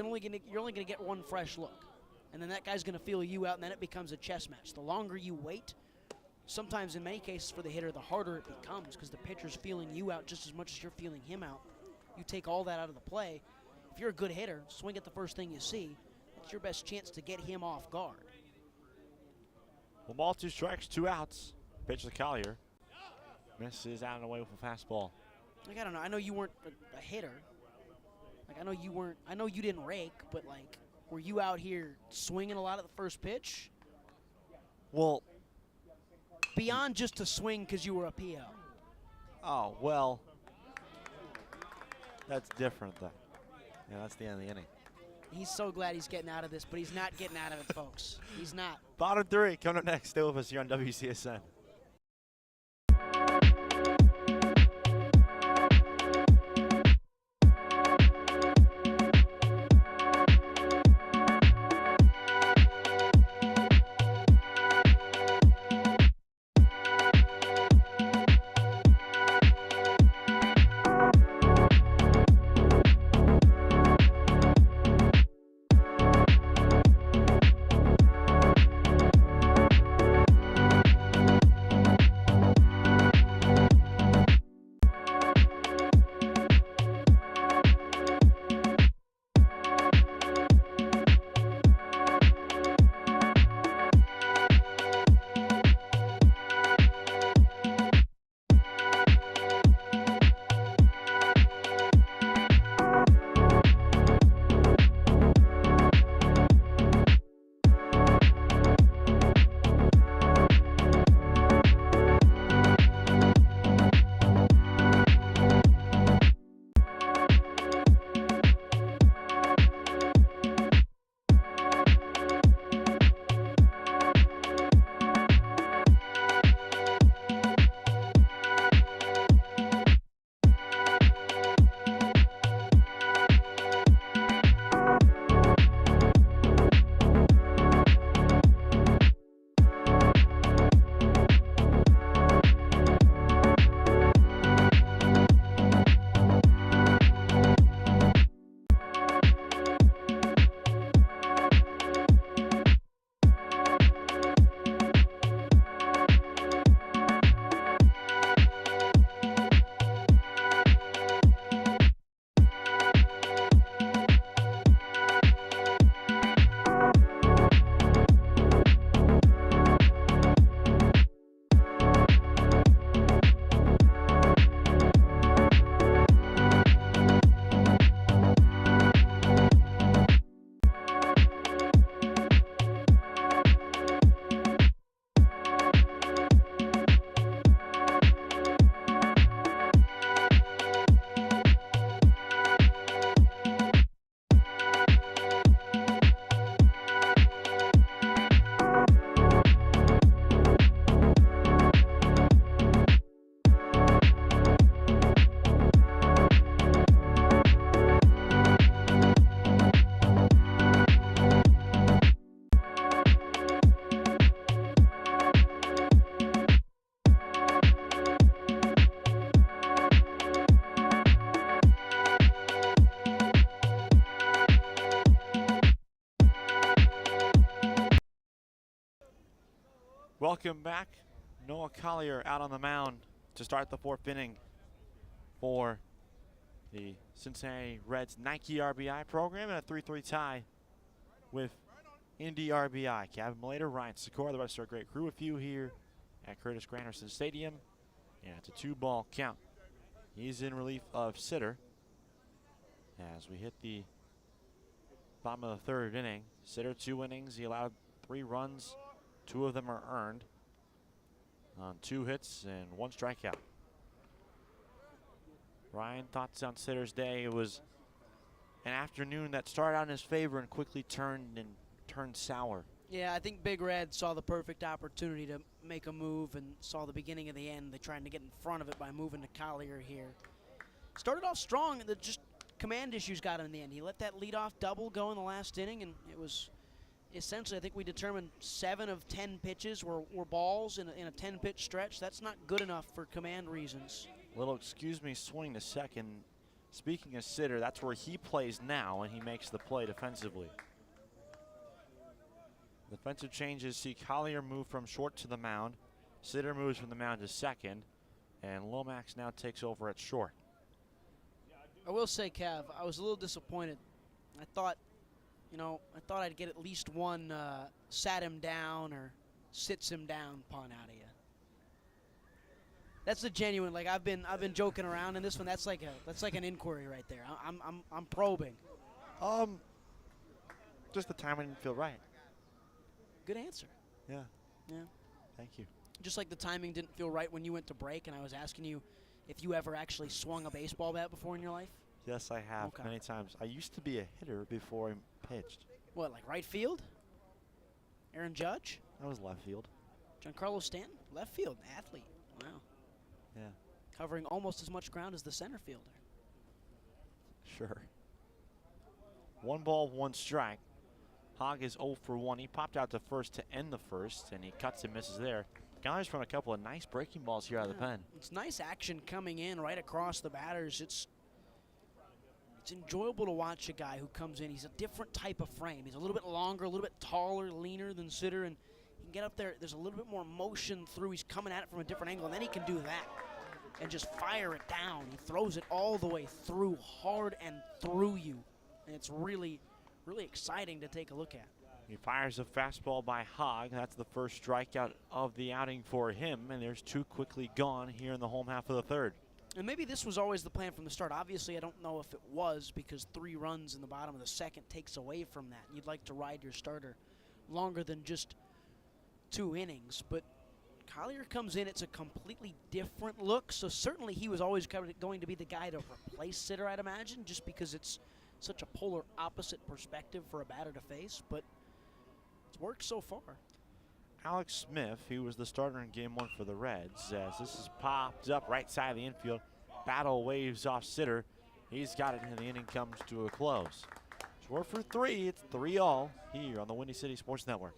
only gonna get one fresh look, and then that guy's gonna feel you out, and then it becomes a chess match. The longer you wait, sometimes in many cases for the hitter, the harder it becomes, because the pitcher's feeling you out just as much as you're feeling him out. You take all that out of the play. If you're a good hitter, swing at the first thing you see. It's your best chance to get him off guard. 1 ball, 2 strikes, 2 outs. Pitch to Collier. Misses out and away with a fastball. Like, I don't know. I know you weren't a hitter. Like, I know you didn't rake, but, like, were you out here swinging a lot at the first pitch? Well, beyond just to swing because you were a PO. Oh, well, that's different, though. Yeah, that's the end of the inning. He's so glad he's getting out of this, but he's not getting out of it, folks. He's not. Bottom 3 coming up next. Stay with us here on WCSN. Welcome back. Noah Collier out on the mound to start the 4th inning for the Cincinnati Reds Nike RBI program, and a 3-3 tie with Indy RBI. Kevin Malater, Ryan Sikora, the rest of our great crew with you here at Curtis Granderson Stadium. Yeah, it's a 2-ball count. He's in relief of Sitter as we hit the bottom of the 3rd inning. Sitter 2 innings. He allowed 3 runs. 2 of them are earned on 2 hits and 1 strikeout. Ryan, thoughts on Sitter's day? It was an afternoon that started out in his favor and quickly turned sour. Yeah, I think Big Red saw the perfect opportunity to make a move and saw the beginning of the end. They're trying to get in front of it by moving to Collier here. Started off strong, and just command issues got him in the end. He let that leadoff double go in the last inning, and it was essentially, I think we determined 7 of 10 pitches were balls in a 10-pitch stretch. That's not good enough for command reasons. Little excuse me swing to second. Speaking of Sitter, that's where he plays now, and he makes the play defensively. Defensive changes see Collier move from short to the mound. Sitter moves from the mound to second, and Lomax now takes over at short. I will say, Cav, I was a little disappointed. I thought I'd get at least one sat him down or sits him down punt out of you. That's a genuine, like I've been joking around in this one. That's like an inquiry right there. I'm probing. Just the timing didn't feel right. Good answer. Yeah. Yeah. Thank you. Just like the timing didn't feel right when you went to break, and I was asking you if you ever actually swung a baseball bat before in your life. Yes, I have many times. I used to be a hitter before I pitched. What, like right field? Aaron Judge? I was left field. Giancarlo Stanton? Left field athlete. Wow. Yeah. Covering almost as much ground as the center fielder. Sure. 1 ball, 1 strike. Hogg is 0 for 1. He popped out to first to end the first, and he cuts and misses there. Guys from a couple of nice breaking balls here out of the pen. It's nice action coming in right across the batters. It's enjoyable to watch a guy who comes in. He's a different type of frame. He's a little bit longer, a little bit taller, leaner than Sitter, and he can get up there. There's a little bit more motion through. He's coming at it from a different angle, and then he can do that and just fire it down. He throws it all the way through, hard and through you, and it's really, really exciting to take a look at. He fires a fastball by Hogg. That's the first strikeout of the outing for him, and there's 2 quickly gone here in the home half of the 3rd. And maybe this was always the plan from the start. Obviously, I don't know if it was, because 3 runs in the bottom of the 2nd takes away from that. You'd like to ride your starter longer than just 2 innings. But Collier comes in. It's a completely different look. So certainly he was always going to be the guy to replace Sitter, I'd imagine, just because it's such a polar opposite perspective for a batter to face. But it's worked so far. Alex Smith, he was the starter in game 1 for the Reds, as this is popped up right side of the infield. Battle waves off Sitter. He's got it, and the inning comes to a close. 4 for 3. It's 3-all here on the Windy City Sports Network.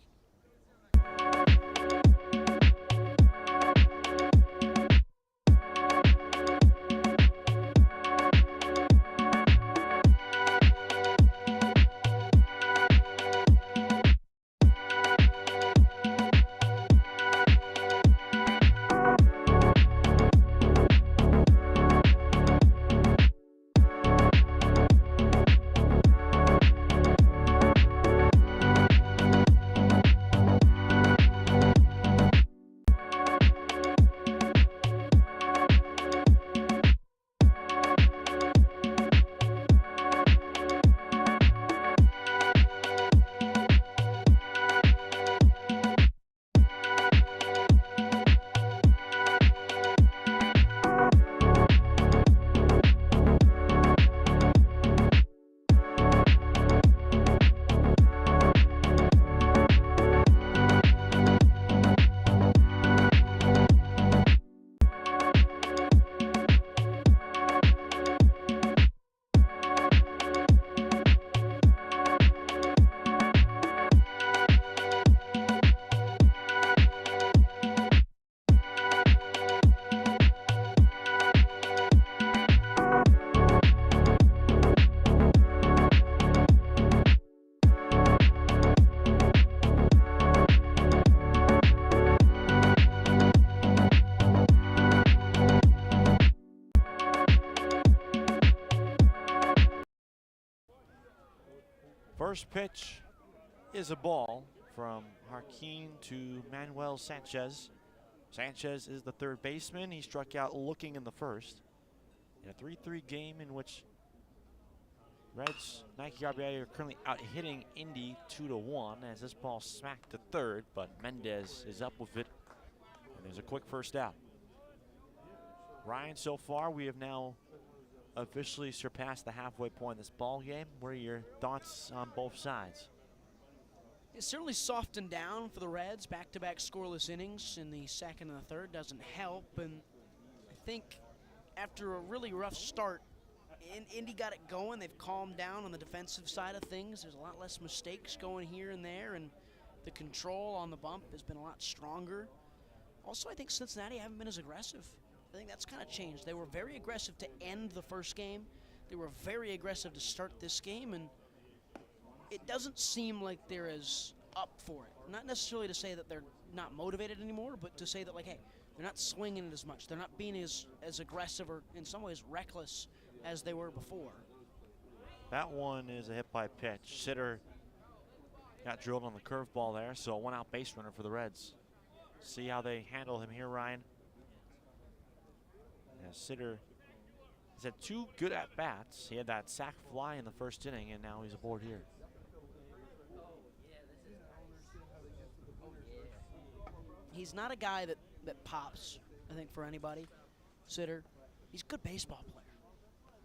First pitch is a ball from Jarquin to Manuel Sanchez. Sanchez is the third baseman. He struck out looking in the first. In a 3-3 game in which Reds Nike RBI are currently out hitting Indy 2-1 as this ball smacked to third, but Mendez is up with it. And there's a quick first out. Ryan, so far we have now officially surpassed the halfway point in this ball game. What are your thoughts on both sides? It's certainly softened down for the Reds. Back-to-back scoreless innings in the second and the third doesn't help. And I think after a really rough start, Indy got it going. They've calmed down on the defensive side of things. There's a lot less mistakes going here and there, and the control on the bump has been a lot stronger. Also, I think Cincinnati haven't been as aggressive. I think that's kind of changed. They were very aggressive to end the first game. They were very aggressive to start this game, and it doesn't seem like they're as up for it. Not necessarily to say that they're not motivated anymore, but to say that, like, hey, they're not swinging it as much. They're not being as aggressive or, in some ways, reckless as they were before. That one is a hit by pitch. Sitter got drilled on the curveball there, so a one-out base runner for the Reds. See how they handle him here, Ryan. Yeah, Sitter has had 2 good at-bats. He had that sac fly in the first inning, and now he's aboard here. He's not a guy that pops, I think, for anybody. Sitter, he's a good baseball player.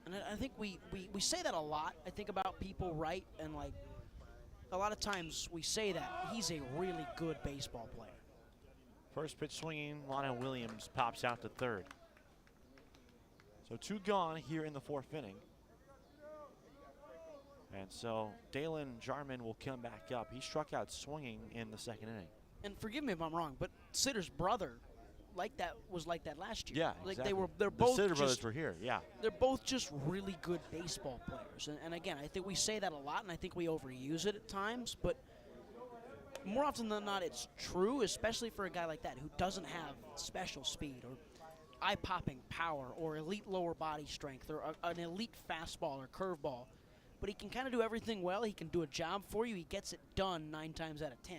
And I think we say that a lot, I think, about people, right? And, like, a lot of times we say that. He's a really good baseball player. First pitch swinging, Lionel Williams pops out to third. So 2 gone here in the 4th inning. And so Dalen Jarman will come back up. He struck out swinging in the 2nd inning. And forgive me if I'm wrong, but Sitter's brother was like that last year. Yeah, like exactly. They're both the Sitter brothers were here, yeah. They're both just really good baseball players. And again, I think we say that a lot, and I think we overuse it at times, but more often than not, it's true, especially for a guy like that who doesn't have special speed or eye-popping power or elite lower body strength or an elite fastball or curveball. But he can kind of do everything well. He can do a job for you. He gets it done 9 times out of 10.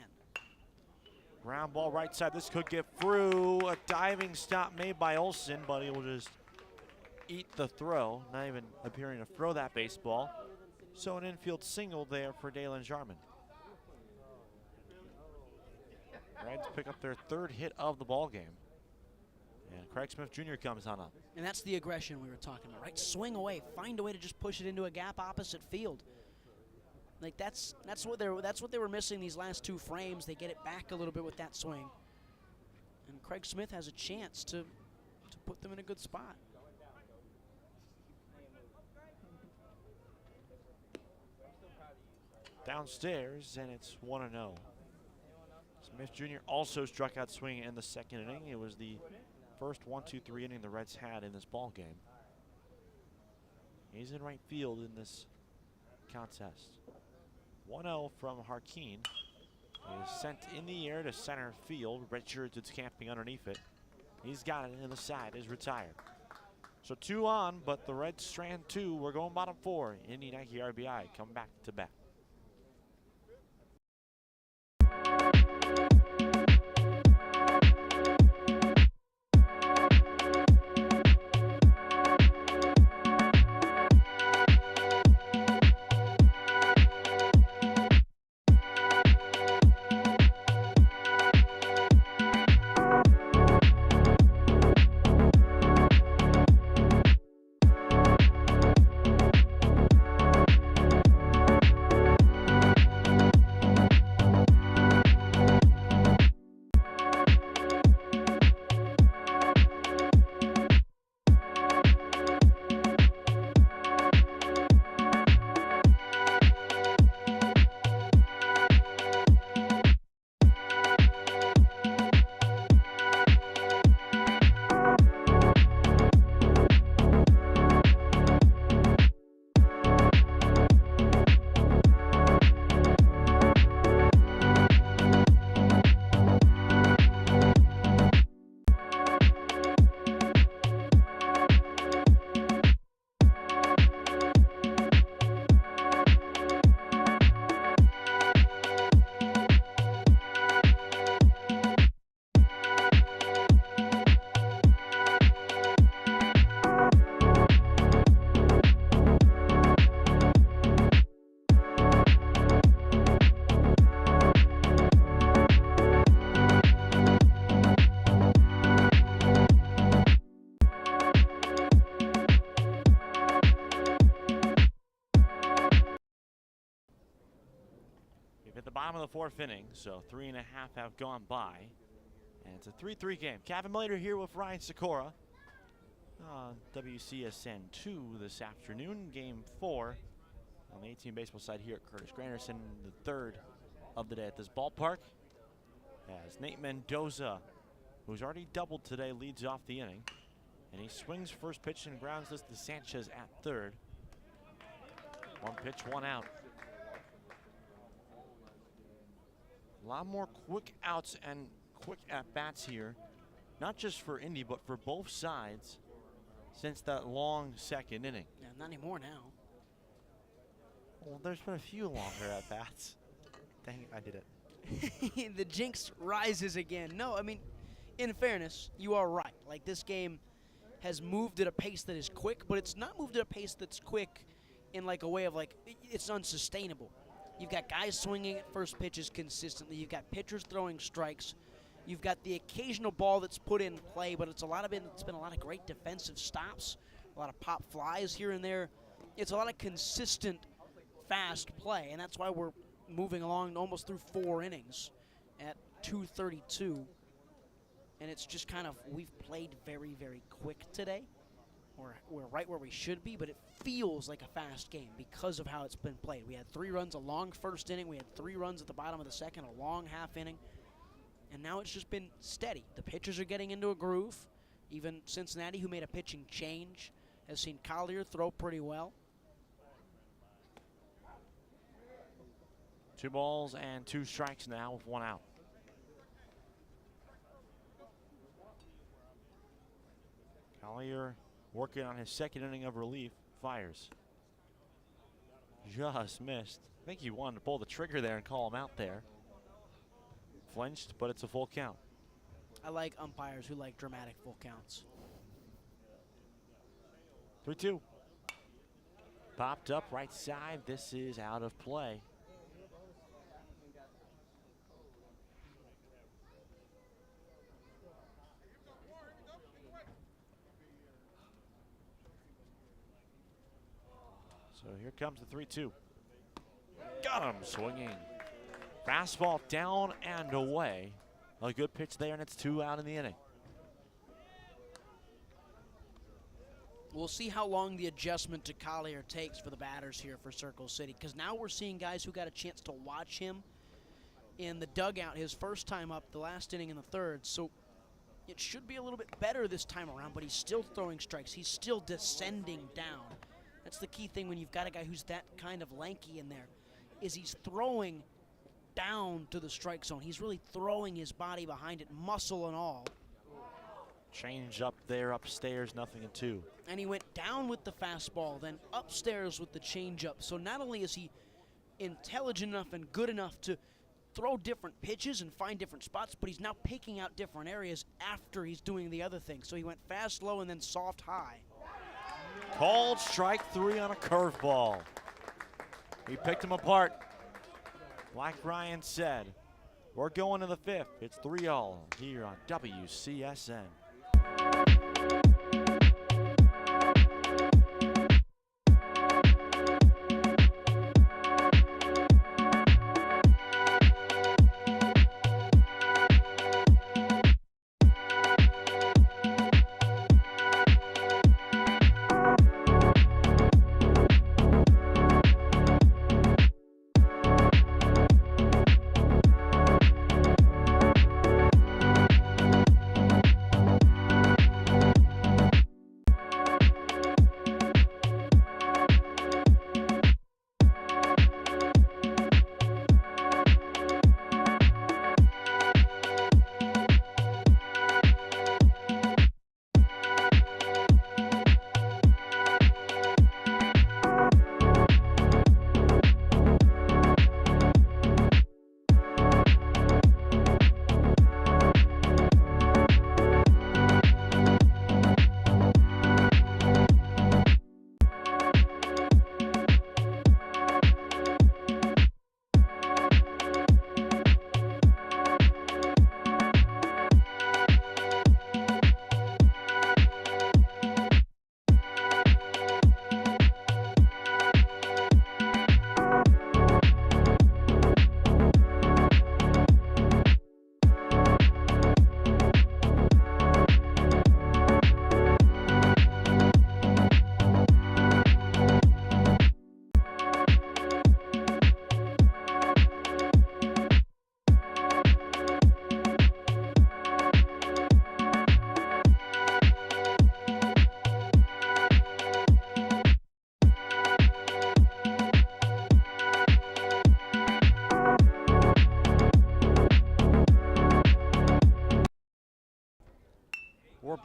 Ground ball right side. This could get through. A diving stop made by Olsen, but he will just eat the throw. Not even appearing to throw that baseball. So an infield single there for Dalen Jarman. Reds pick up their 3rd hit of the ball game. And Craig Smith Jr. comes on up. And that's the aggression we were talking about, right? Swing away, find a way to just push it into a gap opposite field. Like that's what they were missing these last 2 frames. They get it back a little bit with that swing. And Craig Smith has a chance to put them in a good spot. Downstairs, and it's 1-0. Smith Jr. also struck out swinging in the 2nd inning. It was the first 1-2-3 inning the Reds had in this ball game. He's in right field in this contest. 1-0 from Jarquin. He is sent in the air to center field. Richards is camping underneath it. He's got it, and the side is retired. So 2 on, but the Reds strand 2. We're going bottom 4. Indy Nike RBI come back to back. We've hit the bottom of the fourth inning, so 3.5 have gone by. And it's a 3-3 game. Kevin Miller here with Ryan Sikora on WCSN 2 this afternoon. Game 4 on the 18 baseball side here at Curtis Granderson, the third of the day at this ballpark. As Nate Mendoza, who's already doubled today, leads off the inning. And he swings first pitch and grounds this to Sanchez at third. 1 pitch, 1 out. A lot more quick outs and quick at-bats here, not just for Indy, but for both sides since that long second inning. Yeah, not anymore now. Well, there's been a few longer at-bats. Dang it, I did it. The jinx rises again. No, I mean, in fairness, you are right. Like, this game has moved at a pace that is quick, but it's not moved at a pace that's quick in like a way of like, it's unsustainable. You've got guys swinging at first pitches consistently. You've got pitchers throwing strikes. You've got the occasional ball that's put in play, but it's been a lot of great defensive stops, a lot of pop flies here and there. It's a lot of consistent, fast play, and that's why we're moving along almost through 4 innings at 2:32. And it's just kind of, we've played very, very quick today. We're right where we should be, but it feels like a fast game because of how it's been played. We had 3 runs, a long first inning. We had 3 runs at the bottom of the second, a long half inning. And now it's just been steady. The pitchers are getting into a groove. Even Cincinnati, who made a pitching change, has seen Collier throw pretty well. 2 balls and 2 strikes now with 1 out. Collier working on his second inning of relief, fires. Just missed. I think he wanted to pull the trigger there and call him out there. Flinched, but it's a full count. I like umpires who like dramatic full counts. 3-2. Popped up right side. This is out of play. So here comes the 3-2. Got him swinging. Fastball down and away. A good pitch there, and it's 2 out in the inning. We'll see how long the adjustment to Collier takes for the batters here for Circle City, because now we're seeing guys who got a chance to watch him in the dugout his first time up, the last inning in the third. So it should be a little bit better this time around, but he's still throwing strikes. He's still descending down. That's the key thing when you've got a guy who's that kind of lanky in there, is he's throwing down to the strike zone. He's really throwing his body behind it, muscle and all. Change up there upstairs, 0-2. And he went down with the fastball, then upstairs with the changeup. So not only is he intelligent enough and good enough to throw different pitches and find different spots, but he's now picking out different areas after he's doing the other thing. So he went fast, low, and then soft, high. Called strike 3 on a curveball. He picked him apart. Like Ryan said, we're going to the 5th. It's 3-all here on WCSN.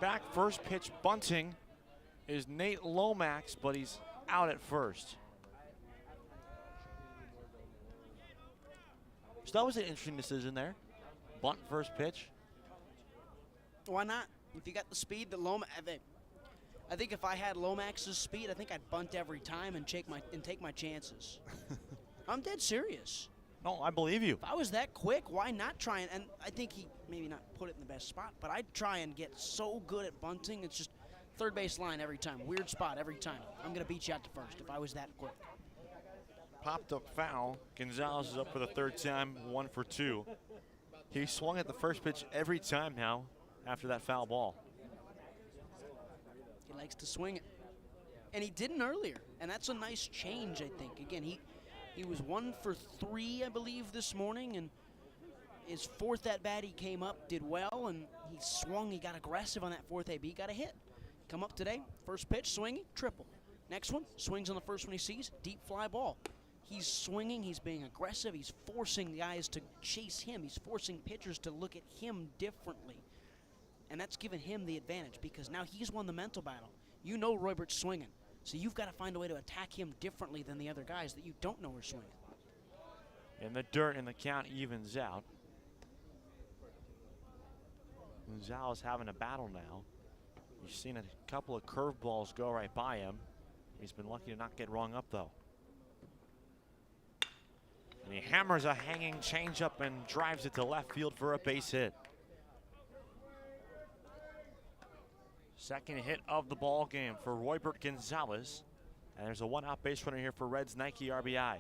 back. First pitch bunting is Nate Lomax, but he's out at first. So that was an interesting decision there. Bunt first pitch. Why not? If you got the speed that Lomax, I think if I had Lomax's speed, I think I'd bunt every time and take my chances. I'm dead serious. No, I believe you. If I was that quick, why not try and I think he maybe not put it in the best spot, but I'd try and get so good at bunting. It's just third base line every time, weird spot every time. I'm gonna beat you out to first if I was that quick. Popped up foul. Gonzalez is up for the third time, 1 for 2. He swung at the first pitch every time now after that foul ball. He likes to swing it. And he didn't earlier, and that's a nice change, I think. Again, he was 1 for 3, I believe, this morning, and his fourth at-bat, he came up, did well, and he swung, he got aggressive on that fourth AB, got a hit. Come up today, first pitch, swinging, triple. Next one, swings on the first one he sees, deep fly ball. He's swinging, he's being aggressive, he's forcing guys to chase him, he's forcing pitchers to look at him differently. And that's given him the advantage because now he's won the mental battle. You know Roybert's swinging, so you've got to find a way to attack him differently than the other guys that you don't know are swinging. In the dirt, and the count evens out. Gonzalez having a battle now. You've seen a couple of curveballs go right by him. He's been lucky to not get rung up, though. And he hammers a hanging changeup and drives it to left field for a base hit. Second hit of the ball game for Roybert Gonzalez. And there's a one-out base runner here for Reds Nike RBI.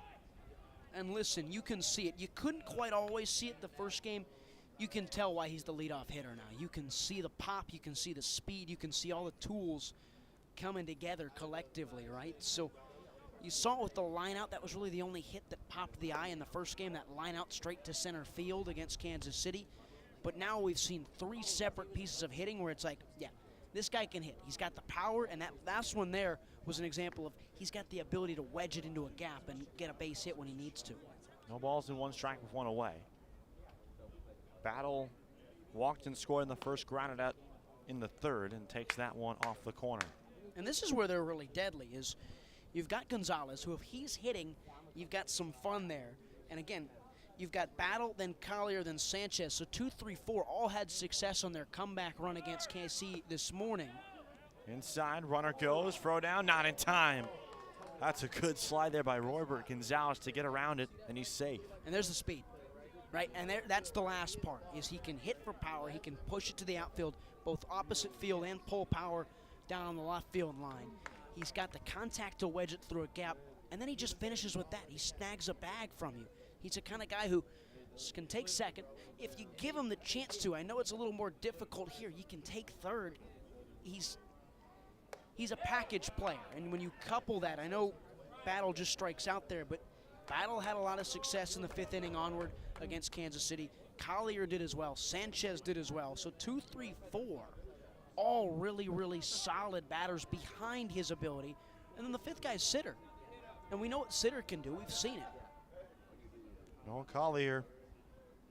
And listen, you can see it. You couldn't quite always see it the first game. You can tell why he's the leadoff hitter now. You can see the pop, you can see the speed, you can see all the tools coming together collectively, right? So you saw it with the line out. That was really the only hit that popped the eye in the first game, that line out straight to center field against Kansas City. But now we've seen 3 separate pieces of hitting where it's like, yeah, this guy can hit. He's got the power, and that last one there was an example of he's got the ability to wedge it into a gap and get a base hit when he needs to. No balls and 1 strike with 1 away. Battle walked and scored in the first, grounded out in the third, and takes that one off the corner. And this is where they're really deadly, is you've got Gonzalez, who if he's hitting, you've got some fun there. And again, you've got Battle, then Collier, then Sanchez. So 2, 3, 4 all had success on their comeback run against KC this morning. Inside, runner goes, throw down, not in time. That's a good slide there by Roybert Gonzalez to get around it, and he's safe. And there's the speed, right? And that's the last part, is he can hit for power. He can push it to the outfield, both opposite field and pull power down on the left field line. He's got the contact to wedge it through a gap, and then he just finishes with that. He snags a bag from you. He's the kind of guy who can take second. If you give him the chance to, I know it's a little more difficult here. You can take third. He's a package player, and when you couple that, I know Battle just strikes out there, but Battle had a lot of success in the 5th inning onward against Kansas City. Collier did as well. Sanchez did as well. So 2, 3, 4, all really, really solid batters behind his ability. And then the 5th guy's Sitter. And we know what Sitter can do. We've seen it. No Collier.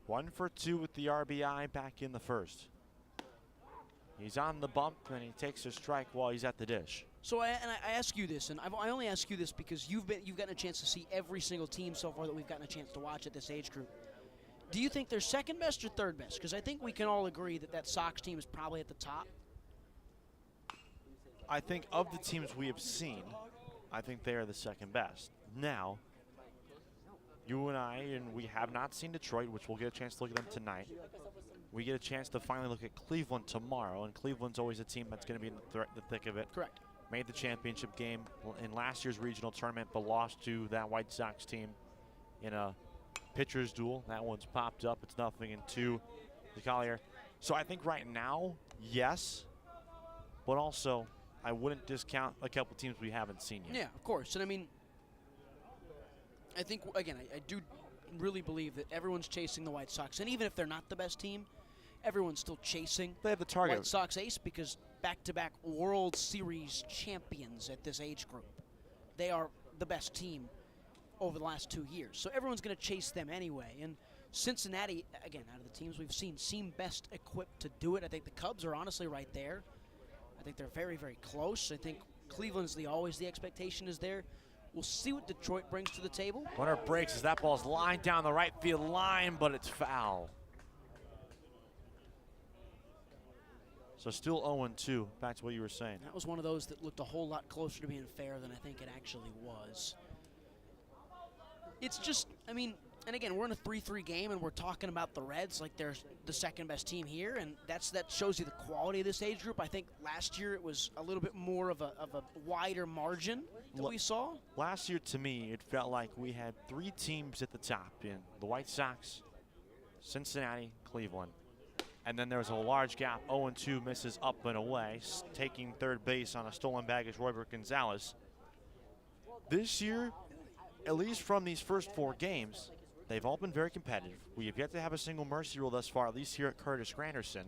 1 for 2 with the RBI back in the first. He's on the bump, and he takes a strike while he's at the dish. So I ask you this, and I only ask you this because you've gotten a chance to see every single team so far that we've gotten a chance to watch at this age group. Do you think they're second best or third best? Because I think we can all agree that Sox team is probably at the top. I think of the teams we have seen, I think they are the second best. Now, you and I, and we have not seen Detroit, which we'll get a chance to look at them tonight. We get a chance to finally look at Cleveland tomorrow, and Cleveland's always a team that's going to be in the thick of it. Correct. Made the championship game in last year's regional tournament, but lost to that White Sox team in a pitcher's duel. That one's popped up. It's 0-2 to Collier. So I think right now, yes, but also I wouldn't discount a couple teams we haven't seen yet. Yeah, of course. And I mean, I think, again, I do really believe that everyone's chasing the White Sox. And even if they're not the best team, everyone's still chasing they have the target. White Sox ace because back-to-back World Series champions at this age group. They are the best team over the last 2 years. So everyone's going to chase them anyway. And Cincinnati, again, out of the teams we've seen, seem best equipped to do it. I think the Cubs are honestly right there. I think they're very, very close. I think Cleveland's always the expectation is there. We'll see what Detroit brings to the table. Runner breaks as that ball's lined down the right field line, but it's foul. So still 0-2, back to what you were saying. That was one of those that looked a whole lot closer to being fair than I think it actually was. It's just, I mean, and again, we're in a 3-3 game, and we're talking about the Reds like they're the second best team here, and that shows you the quality of this age group. I think last year it was a little bit more of a wider margin that we saw. Last year, to me, it felt like we had 3 teams at the top in the White Sox, Cincinnati, Cleveland. And then there was a large gap. 0-2 misses up and away, taking third base on a stolen bag is Roybert Gonzalez. This year, at least from these first 4 games, they've all been very competitive. We have yet to have a single mercy rule thus far, at least here at Curtis Granderson.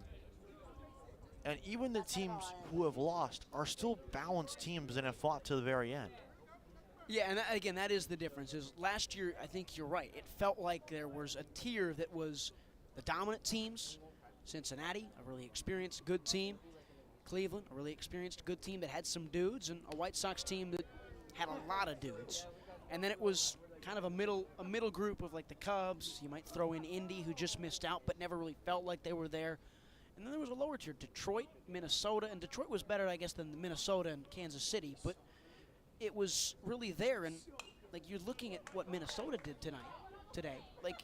And even the teams who have lost are still balanced teams and have fought to the very end. Yeah, and again, that is the difference. Is last year, I think you're right. It felt like there was a tier that was the dominant teams. Cincinnati, a really experienced, good team. Cleveland, a really experienced, good team that had some dudes, and a White Sox team that had a lot of dudes. And then it was kind of a middle group of like the Cubs. You might throw in Indy, who just missed out but never really felt like they were there. And then there was a lower tier, Detroit, Minnesota, and Detroit was better, I guess, than Minnesota and Kansas City, but it was really there. And like you're looking at what Minnesota did today, like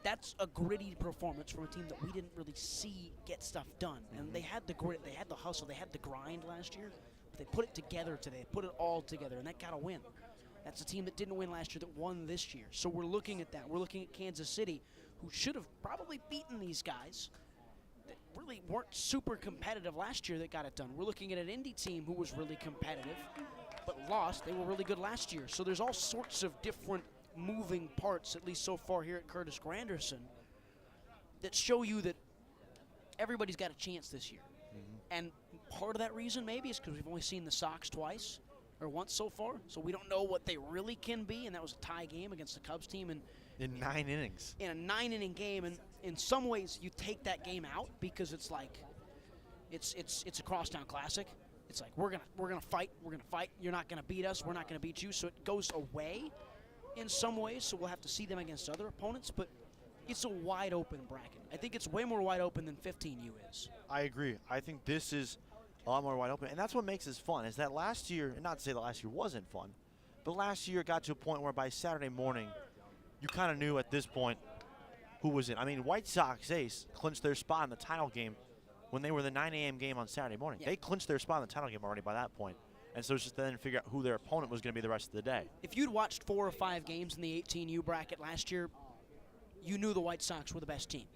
that's a gritty performance from a team that we didn't really see get stuff done. And they had the grit, they had the hustle, they had the grind last year, but they put it together today, they put it all together, and that got a win. That's a team that didn't win last year that won this year. So we're looking at that. We're looking at Kansas City, who should have probably beaten these guys that really weren't super competitive last year that got it done. We're looking at an Indy team who was really competitive but lost. They were really good last year. So there's all sorts of different moving parts, at least so far here at Curtis Granderson, that show you that everybody's got a chance this year. And part of that reason maybe is because we've only seen the Sox twice or once so far, so we don't know what they really can be, and that was a tie game against the Cubs team in 9 innings. In a 9-inning game, and in some ways you take that game out because it's like it's a crosstown classic. It's like we're gonna fight, you're not gonna beat us, we're not gonna beat you, so it goes away in some ways, so we'll have to see them against other opponents, but it's a wide open bracket. I think it's way more wide open than 15U is. I agree. I think this is a lot more wide open, and that's what makes this fun, is that last year, and not to say that last year wasn't fun, but last year it got to a point where by Saturday morning, you kind of knew at this point who was in. I mean, White Sox ace clinched their spot in the title game when they were the 9 a.m. game on Saturday morning. Yeah. They clinched their spot in the title game already by that point. And so it's just then to figure out who their opponent was going to be the rest of the day. If you'd watched 4 or 5 games in the 18U bracket last year, you knew the White Sox were the best team.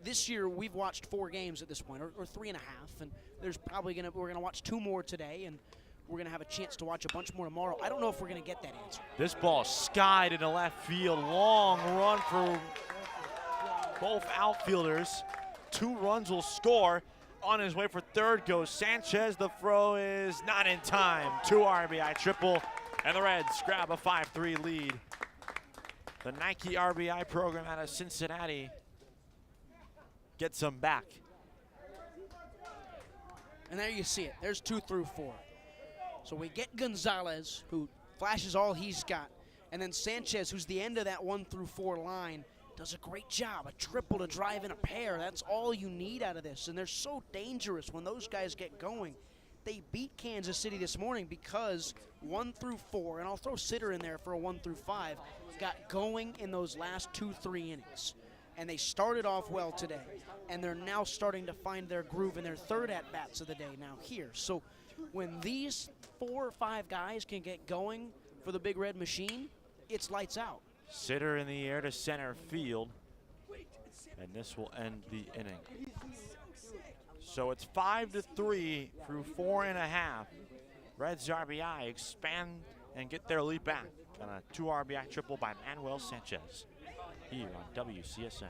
This year, we've watched 4 games at this point, or 3.5, and there's probably we're gonna watch 2 more today, and we're gonna have a chance to watch a bunch more tomorrow. I don't know if we're gonna get that answer. This ball skied into left field. Long run for both outfielders. 2 runs will score. On his way for third goes Sanchez. The throw is not in time. 2 RBI triple, and the Reds grab a 5-3 lead. The Nike RBI program out of Cincinnati gets them back. And there you see it. There's 2 through 4. So we get Gonzalez, who flashes all he's got, and then Sanchez, who's the end of that 1 through 4 line, does a great job. A triple to drive in a pair. That's all you need out of this. And they're so dangerous when those guys get going. They beat Kansas City this morning because 1 through 4, and I'll throw Sitter in there for a 1 through 5, got going in those last 2-3 innings. And they started off well today. And they're now starting to find their groove in their 3rd at-bats of the day now here. So when these 4 or 5 guys can get going for the Big Red Machine, it's lights out. Sitter in the air to center field, and this will end the inning. So it's 5-3 through 4.5. Reds RBI expand and get their lead back on a 2 RBI triple by Manuel Sanchez here on WCSN.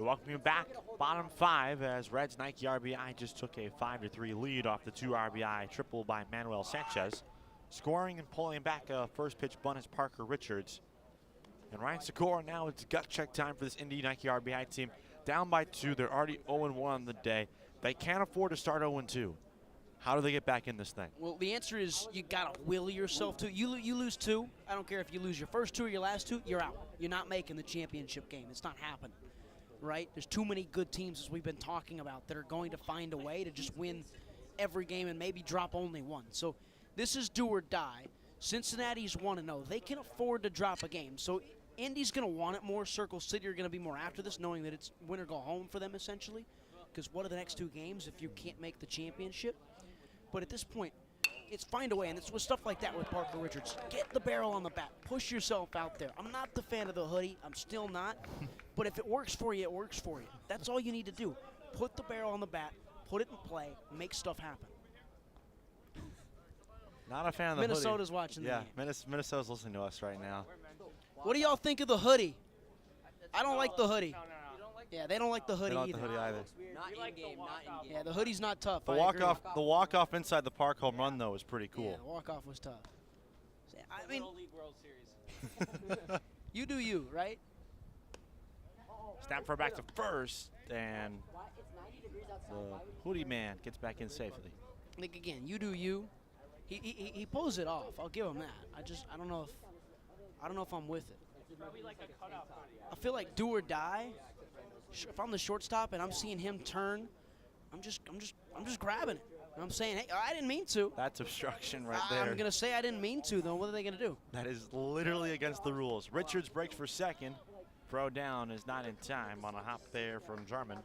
We welcome you back, bottom 5, as Reds Nike RBI just took a 5-3 lead off the 2 RBI triple by Manuel Sanchez. Scoring and pulling back a first pitch bunt is Parker Richards. And Ryan Sikora, now it's gut check time for this Indy Nike RBI team. Down by 2, they're already 0-1 on the day. They can't afford to start 0-2. How do they get back in this thing? Well, the answer is you got to will yourself to. You lose 2. I don't care if you lose your first 2 or your last 2, you're out. You're not making the championship game. It's not happening, right? There's too many good teams, as we've been talking about, that are going to find a way to just win every game and maybe drop only 1. So this is do or die. Cincinnati's 1-0. They can afford to drop a game. So Indy's going to want it more. Circle City are going to be more after this, knowing that it's win or go home for them, essentially. Because what are the next 2 games if you can't make the championship? But at this point, it's find a way, and it's with stuff like that with Parker Richards. Get the barrel on the bat. Push yourself out there. I'm not the fan of the hoodie. I'm still not. But if it works for you, it works for you. That's all you need to do. Put the barrel on the bat, put it in play, make stuff happen. Not a fan of the hoodie. Minnesota's watching the game. Minnesota's listening to us right now. What do y'all think of the hoodie? I don't like the hoodie. Yeah, they don't like the hoodie They don't either. like the hoodie either. Not in game, not in game. Yeah, the hoodie's not tough. The I walk-off agree. inside the park home run, though, is pretty cool. Yeah, the walk-off was tough. I mean, Little League World Series. you do you, right? Snap for back to first, and the hoodie man gets back in safely. Like again, you do you. He pulls it off. I'll give him that. I don't know if I'm with it. I feel like do or die. If I'm the shortstop and I'm seeing him turn, I'm just grabbing it. And I'm saying, hey, I didn't mean to. That's obstruction right there. I'm gonna say I didn't mean to, though. What are they gonna do? That is literally against the rules. Richards breaks for second. Throw down is not in time on a hop there from Jarman.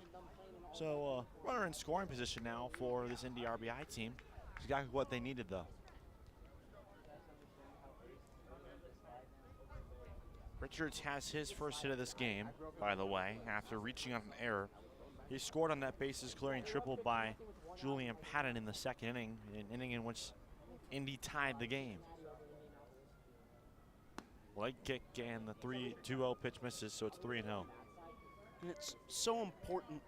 So runner in scoring position now for this Indy RBI team. Exactly what they needed, though. Richards has his first hit of this game, by the way, after reaching on an error. He scored on that bases clearing triple by Julian Patton in the second inning, an inning in which Indy tied the game. Leg kick and the 3-2-0 pitch misses, so it's 3-0. And it's so important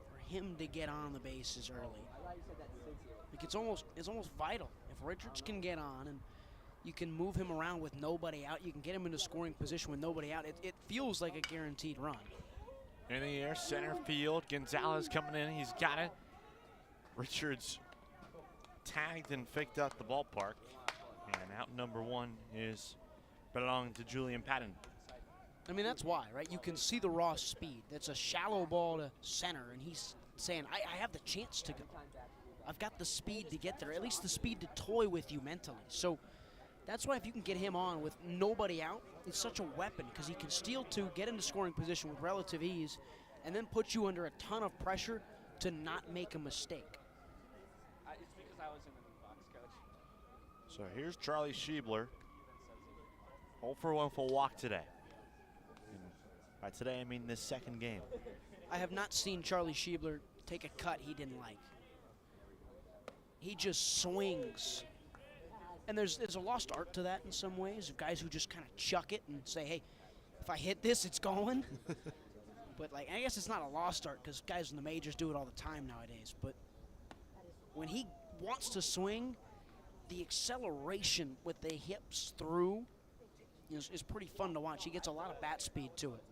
for him to get on the bases early. Like it's almost vital. If Richards can get on and you can move him around with nobody out, you can get him into scoring position with nobody out, it feels like a guaranteed run. In the air, center field, Gonzalez coming in, he's got it. Richards tagged and faked out the ballpark. And out number 1 is belonging to Julian Patton. I mean, that's why, right? You can see the raw speed. That's a shallow ball to center, and he's saying, I have the chance to go. I've got the speed to get there, at least the speed to toy with you mentally. So that's why if you can get him on with nobody out, it's such a weapon because he can steal 2, get into scoring position with relative ease, and then put you under a ton of pressure to not make a mistake. It's because I was in the box, Coach. So here's Charlie Schiebler. 0 for 1 for walk today. And by today, I mean this second game. I have not seen Charlie Schiebler take a cut he didn't like. He just swings. And there's a lost art to that in some ways, of guys who just kind of chuck it and say, hey, if I hit this, it's going. But, like, I guess it's not a lost art because guys in the majors do it all the time nowadays. But when he wants to swing, the acceleration with the hips through is pretty fun to watch. He gets a lot of bat speed to it.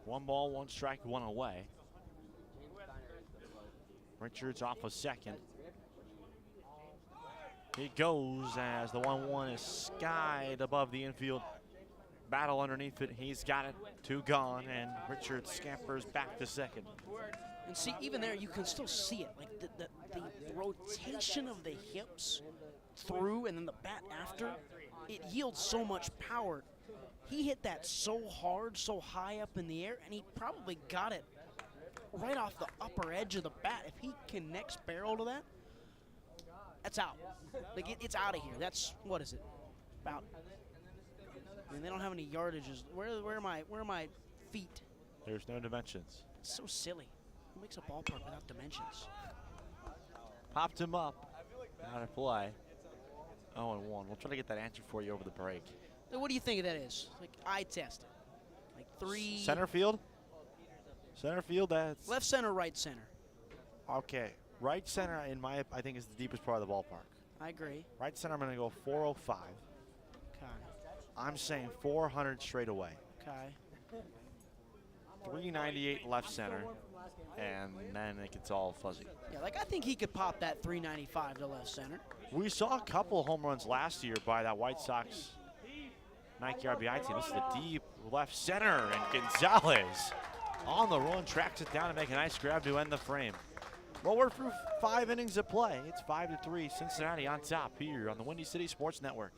1 ball, 1 strike, 1 away. Richards off a second. He goes as the 1-1 is skied above the infield. Battle underneath it. He's got it. 2 gone, and Richards scampers back to second. And see, even there, you can still see it. Like the rotation of the hips through and then the bat after, it yields so much power. He hit that so hard, so high up in the air, and he probably got it right off the upper edge of the bat. If he connects barrel to that, that's out. Like it's out of here. That's, what is it? About, I mean, they don't have any yardages. Where are my feet? There's no dimensions. It's so silly. Who makes a ballpark without dimensions? Popped him up. Out of play. 0-1. We'll try to get that answer for you over the break. What do you think of that is? Like, eye test it. Like 3. Center field? Center field, that's Left center, right center. okay. Right center, I think, is the deepest part of the ballpark. I agree. Right center, I'm going to go 405. Okay. I'm saying 400 straight away. Okay. 398 left center, and then it gets all fuzzy. Yeah, like I think he could pop that 395 to left center. We saw a couple home runs last year by that White Sox Nike RBI team. This is the deep left center, and Gonzalez on the run tracks it down to make a nice grab to end the frame. Well, we're through 5 innings of play. It's 5-3, Cincinnati on top here on the Windy City Sports Network.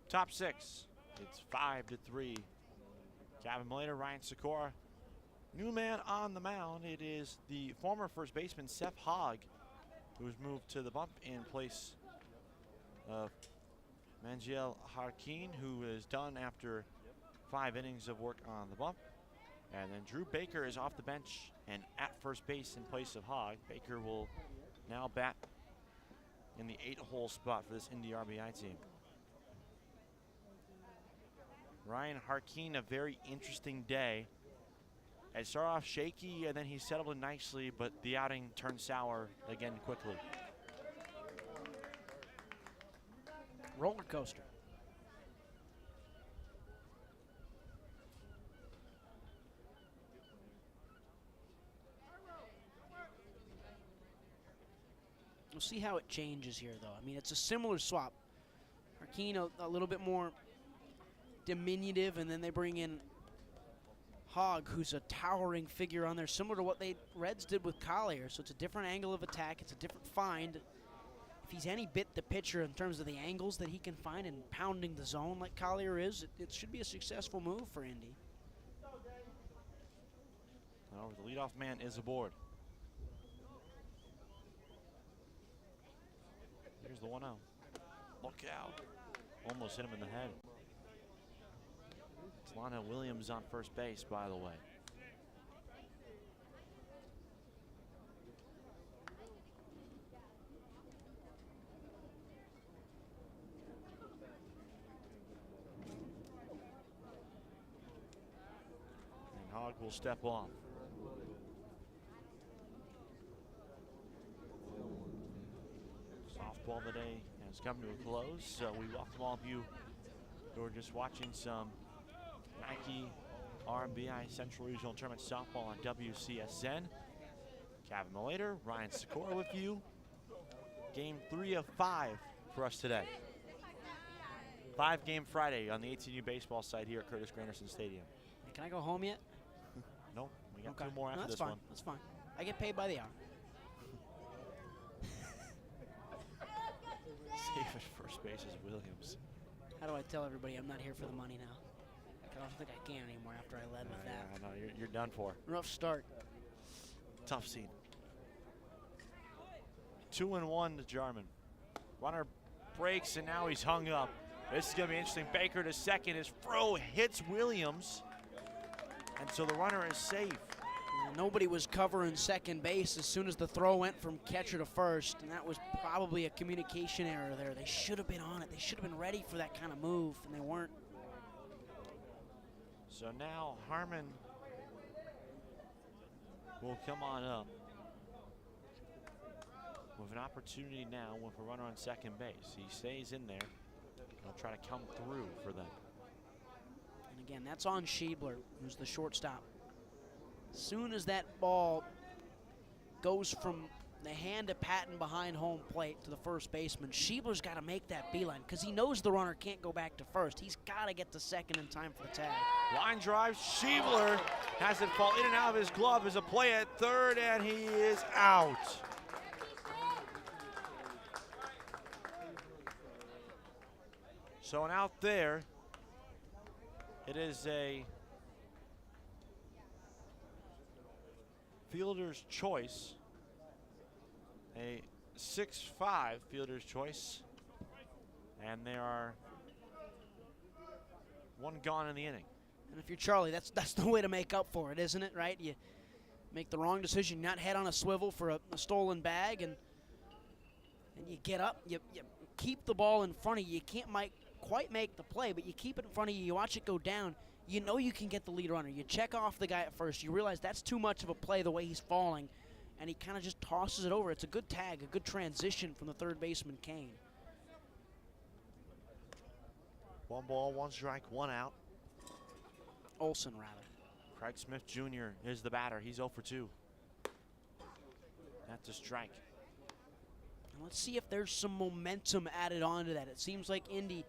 Top 6. It's 5-3. Gavin Malater, Ryan Sikora. New man on the mound. It is the former first baseman Seth Hogg, who's moved to the bump in place of Mangiel Harkin, who is done after 5 innings of work on the bump. And then Drew Baker is off the bench and at first base in place of Hogg. Baker will now bat in the 8-hole spot for this Indy RBI team. Ryan Harkin, a very interesting day. It started off shaky, and then he settled in nicely, but the outing turned sour again quickly. Roller coaster. We'll see how it changes here, though. I mean, it's a similar swap. Harkin a little bit more diminutive, and then they bring in Hogg, who's a towering figure on there, similar to what Reds did with Collier. So it's a different angle of attack. It's a different find. If he's any bit the pitcher in terms of the angles that he can find and pounding the zone like Collier is, it should be a successful move for Indy. Oh, the leadoff man is aboard. Here's the 1-0. Look out. Almost hit him in the head. It's Lionel Williams on first base, by the way. And Hogg will step off. Softball today has come to a close, so we welcome all of you We're just watching some Nike RBI Central Regional Tournament softball on WCSN. Kevin Malater, Ryan Sikora with you. Game 3 of 5 for us today. 5-game Friday on the 18U baseball side here at Curtis Granderson Stadium. Can I go home yet? No, we got Okay. 2 more after that's this fine. one. That's fine. I get paid by the hour. Safe at first base is Williams. How do I tell everybody I'm not here for the money now? I don't think I can anymore after I led with that. Yeah, no, you're done for. Rough start. Tough scene. 2-1 to Jarman. Runner breaks, and now he's hung up. This is going to be interesting. Baker to second. His throw hits Williams, and so the runner is safe. Nobody was covering second base as soon as the throw went from catcher to first, and that was probably a communication error there. They should have been on it. They should have been ready for that kind of move, and they weren't. So now Harmon will come on up with an opportunity now with a runner on second base. He stays in there. He'll try to come through for them. And again, that's on Schiebler, who's the shortstop. As soon as that ball goes from the hand of Patton behind home plate to the first baseman, Schiebler's got to make that beeline because he knows the runner can't go back to first. He's got to get to second in time for the tag. Line drive, Schiebler has it fall in and out of his glove as a play at third, and he is out. So an out there. It is a fielder's choice, a 6-5 fielder's choice, and there are 1 gone in the inning. And if you're Charlie, that's the way to make up for it, isn't it, right? You make the wrong decision, not head on a swivel for a stolen bag, and you get up, you keep the ball in front of you. You can't quite make the play, but you keep it in front of you, you watch it go down, you know you can get the lead runner. You check off the guy at first, you realize that's too much of a play the way he's falling, and he kind of just tosses it over. It's a good tag, a good transition from the third baseman, Kane. 1 ball, 1 strike, 1 out. Olsen, rather. Craig Smith Jr. is the batter. He's 0 for 2. That's a strike. And let's see if there's some momentum added on to that. It seems like Indy,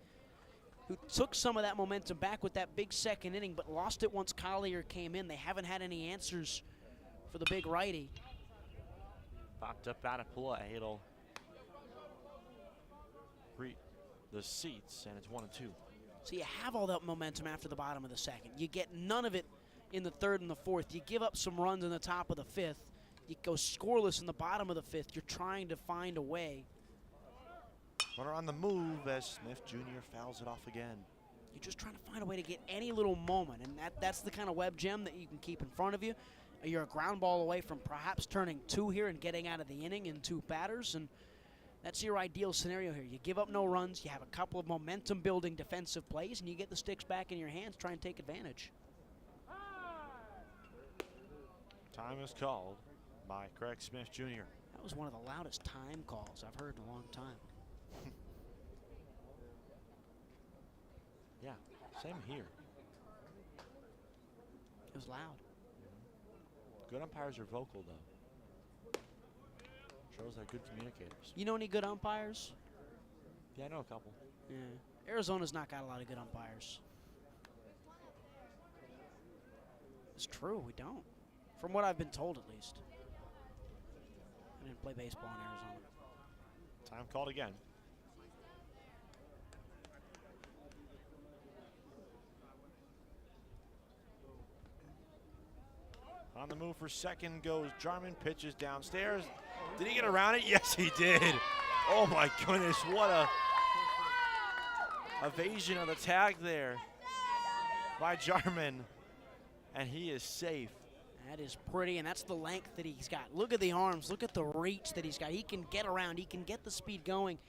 who took some of that momentum back with that big second inning, but lost it once Collier came in. They haven't had any answers for the big righty. Popped up out of play. It'll reach the seats, and it's 1-2. So you have all that momentum after the bottom of the second. You get none of it in the third and the fourth. You give up some runs in the top of the fifth. You go scoreless in the bottom of the fifth. You're trying to find a way. Runner on the move as Smith Jr. fouls it off again. You're just trying to find a way to get any little moment, and that's the kind of web gem that you can keep in front of you. You're a ground ball away from perhaps turning 2 here and getting out of the inning in 2 batters, and that's your ideal scenario here. You give up no runs, you have a couple of momentum-building defensive plays, and you get the sticks back in your hands, try and take advantage. Time is called by Craig Smith Jr. That was one of the loudest time calls I've heard in a long time. Yeah, same here. It was loud. Good umpires are vocal, though. Shows they're good communicators. You know any good umpires? Yeah, I know a couple. Yeah. Arizona's not got a lot of good umpires. It's true, we don't. From what I've been told, at least. I didn't play baseball in Arizona. Time called again. On the move for second goes Jarman, pitches downstairs. Did he get around it? Yes, he did. Oh my goodness, what a evasion of the tag there by Jarman. And he is safe. That is pretty, and that's the length that he's got. Look at the arms, look at the reach that he's got. He can get around, he can get the speed going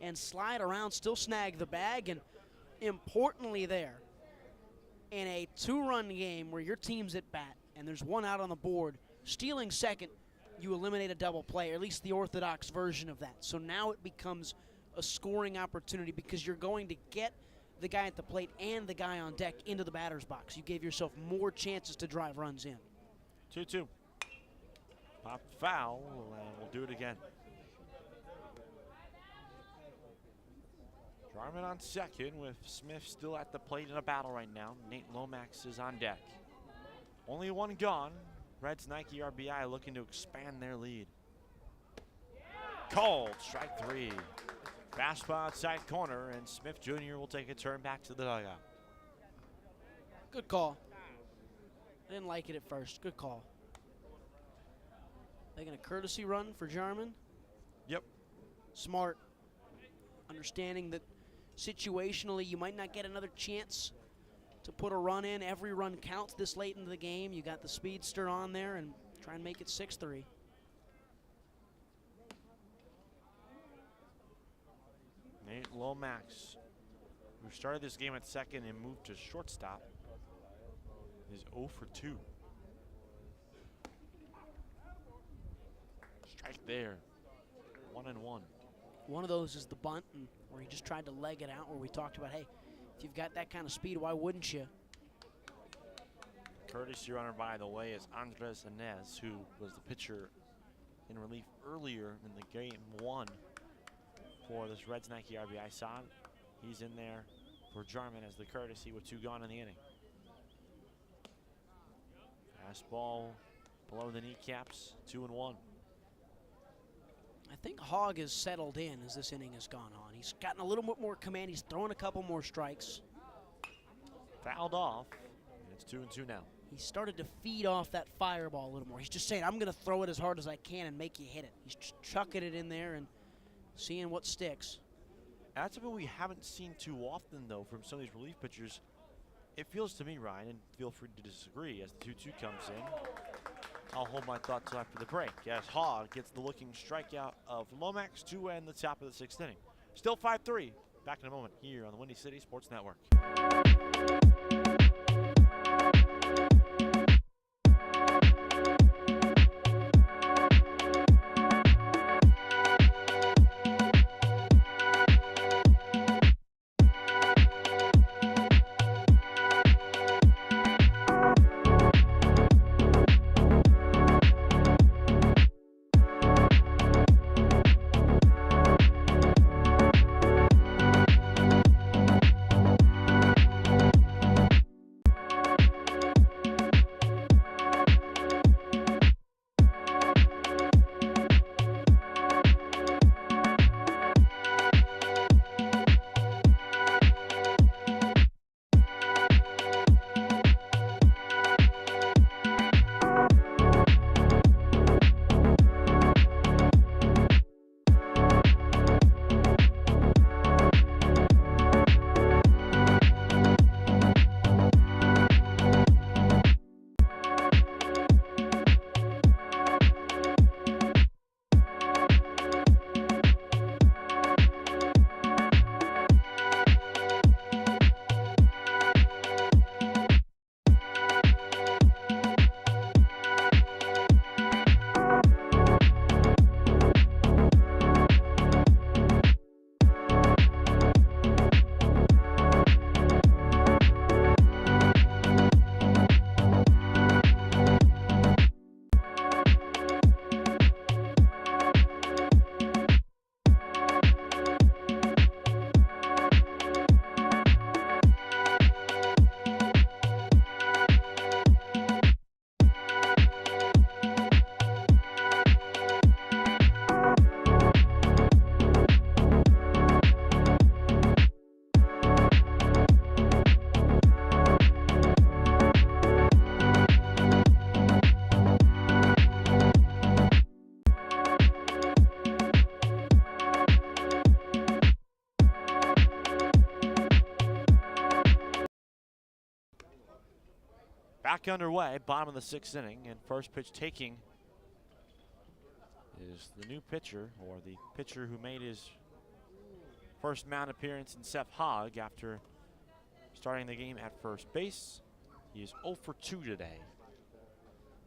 and slide around, still snag the bag, and importantly there, in a 2-run game where your team's at bat and there's 1 out on the board, stealing second, you eliminate a double play, or at least the orthodox version of that. So now it becomes a scoring opportunity because you're going to get the guy at the plate and the guy on deck into the batter's box. You gave yourself more chances to drive runs in. 2-2. Popped foul, and we'll do it again. Jarman on second with Smith still at the plate in a battle right now. Nate Lomax is on deck. Only one gone. Reds Nike RBI looking to expand their lead. Called, strike 3. Fastball outside corner, and Smith Jr. will take a turn back to the dugout. Good call. I didn't like it at first. Good call. Making a courtesy run for Jarman. Yep. Smart. Understanding that situationally you might not get another chance to put a run in. Every run counts this late into the game. You got the speedster on there and try and make it 6-3. Nate Lomax, who started this game at second and moved to shortstop, is 0 for 2. Strike there. 1-1. One of those is the bunt, and where he just tried to leg it out, where we talked about, hey, if you've got that kind of speed, why wouldn't you? Courtesy runner, by the way, is Andres Inez, who was the pitcher in relief earlier in the game 1 for this Reds Nike RBI side. He's in there for Jarman as the courtesy with 2 gone in the inning. Fastball below the kneecaps, 2-1. I think Hogg has settled in as this inning has gone on. He's gotten a little bit more command. He's thrown a couple more strikes. Fouled off, and it's 2-2 now. He started to feed off that fireball a little more. He's just saying, I'm going to throw it as hard as I can and make you hit it. He's just chucking it in there and seeing what sticks. That's something we haven't seen too often, though, from some of these relief pitchers. It feels to me, Ryan, and feel free to disagree as the 2-2 comes in. I'll hold my thoughts till after the break as Hogg gets the looking strikeout of Lomax to end the top of the 6th inning. Still 5-3. Back in a moment here on the Windy City Sports Network. Back underway, bottom of the 6th inning, and first pitch taking is the new pitcher, or the pitcher who made his first mound appearance in Seth Hogg after starting the game at first base. He is 0 for 2 today.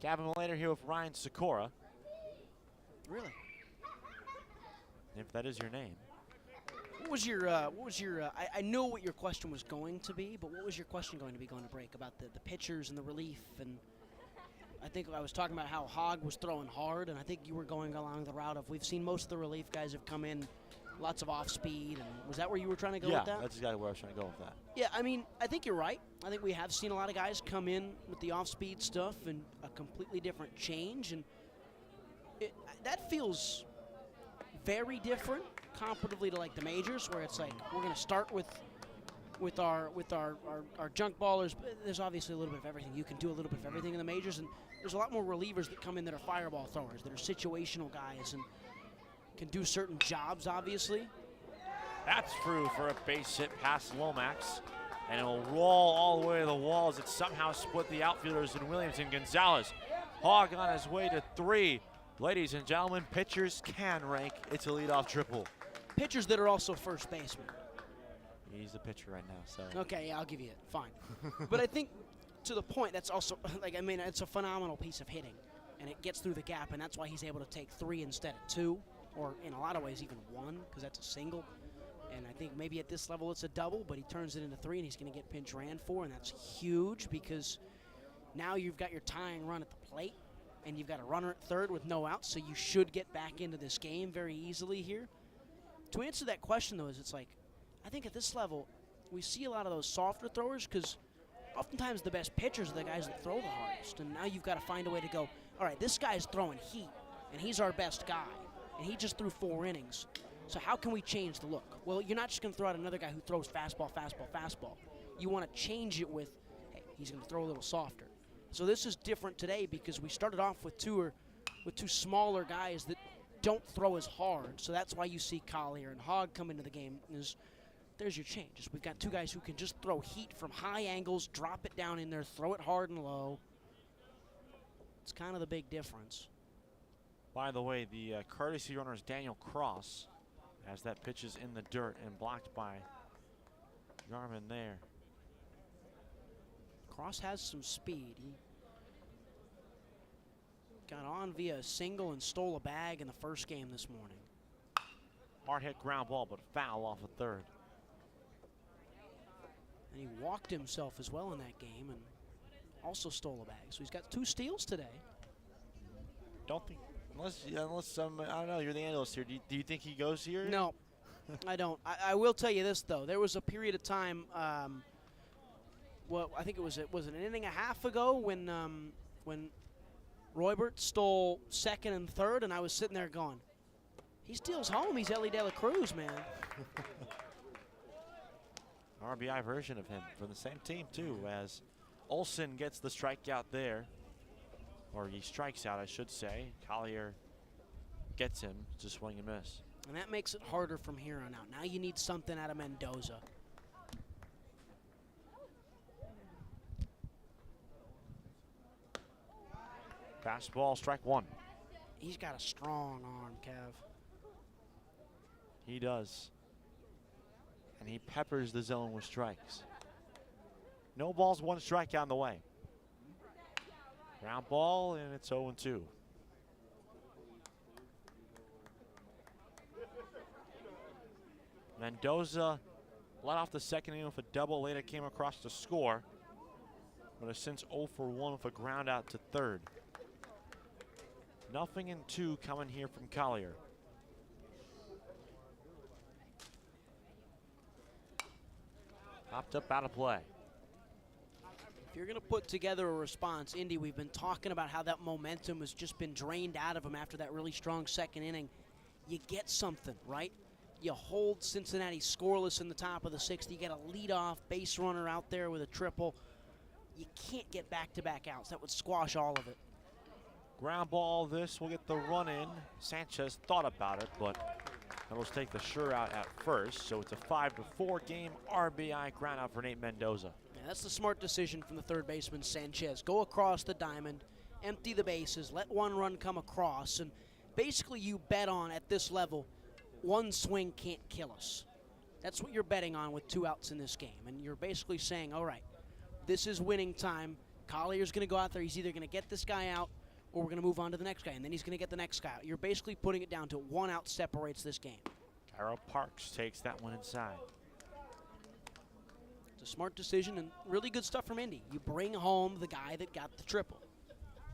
Gavin Malater here with Ryan Sikora. Really? If that is your name. What was your? I know what your question was going to be, but what was your question going to be going to break about the pitchers and the relief? And I think I was talking about how Hogg was throwing hard, and I think you were going along the route of we've seen most of the relief guys have come in, lots of off speed. And was that where you were trying to go with that? Yeah, that's exactly where I was trying to go with that. Yeah, I mean, I think you're right. I think we have seen a lot of guys come in with the off speed stuff and a completely different change, and that feels very different comparatively to like the majors, where it's like we're going to start with our junk ballers. There's obviously a little bit of everything. You can do a little bit of everything in the majors, and there's a lot more relievers that come in that are fireball throwers, that are situational guys and can do certain jobs, obviously. That's through for a base hit past Lomax, and it will roll all the way to the wall as it somehow split the outfielders in Williams and Gonzalez. Hogg on his way to 3. Ladies and gentlemen, pitchers can rank. It's a leadoff triple. Pitchers that are also first basemen. He's the pitcher right now, so. Okay, yeah, I'll give you it. Fine. But I think to the point, that's also, it's a phenomenal piece of hitting. And it gets through the gap, and that's why he's able to take 3 instead of 2, or in a lot of ways even 1, because that's a single. And I think maybe at this level it's a double, but he turns it into 3, and he's going to get pinch ran for, and that's huge because now you've got your tying run at the plate, and you've got a runner at third with no outs, so you should get back into this game very easily here. To answer that question, though, is it's like, I think at this level, we see a lot of those softer throwers because oftentimes the best pitchers are the guys that throw the hardest, and now you've got to find a way to go, all right, this guy's throwing heat, and he's our best guy, and he just threw 4 innings. So how can we change the look? Well, you're not just going to throw out another guy who throws fastball, fastball, fastball. You want to change it with, hey, he's going to throw a little softer. So this is different today because we started off with two smaller guys that don't throw as hard. So that's why you see Collier and Hogg come into the game. There's your changes. We've got 2 guys who can just throw heat from high angles, drop it down in there, throw it hard and low. It's kind of the big difference. By the way, the courtesy runner is Daniel Cross, as that pitch is in the dirt and blocked by Garmin there. Cross has some speed. He got on via a single and stole a bag in the first game this morning. Hard hit ground ball, but foul off of third. And he walked himself as well in that game and also stole a bag. So he's got 2 steals today. Don't think, unless I don't know, you're the analyst here. Do you think he goes here? No, I don't. I will tell you this, though. There was a period of time, well, I think it was an inning and a half ago when Roybert stole second and third, and I was sitting there going, he steals home. He's Ellie De La Cruz, man. RBI version of him from the same team, too, as Olsen gets the strikeout there. Or he strikes out, I should say. Collier gets him, just swing and miss. And that makes it harder from here on out. Now you need something out of Mendoza. Fastball, strike 1. He's got a strong arm, Kev. He does. And he peppers the zone with strikes. No balls, 1 strikeout on the way. Ground ball, and it's 0-2. Mendoza led off the second inning with a double. Later came across to score, but has since 0 for 1 with a ground out to third. 0-2 coming here from Collier. Popped up out of play. If you're going to put together a response, Indy, we've been talking about how that momentum has just been drained out of him after that really strong second inning. You get something, right? You hold Cincinnati scoreless in the top of the 6th. You get a leadoff base runner out there with a triple. You can't get back-to-back outs. That would squash all of it. Ground ball, this will get the run in. Sanchez thought about it, but it'll take the sure out at first. So it's a 5-4 game RBI ground out for Nate Mendoza. Yeah, that's the smart decision from the third baseman, Sanchez. Go across the diamond, empty the bases, let 1 run come across, and basically you bet on, at this level, 1 swing can't kill us. That's what you're betting on with 2 outs in this game. And you're basically saying, all right, this is winning time. Collier's going to go out there. He's either going to get this guy out or we're going to move on to the next guy, and then he's going to get the next guy out. You're basically putting it down to 1 out separates this game. Harold Parks takes that one inside. It's a smart decision and really good stuff from Indy. You bring home the guy that got the triple.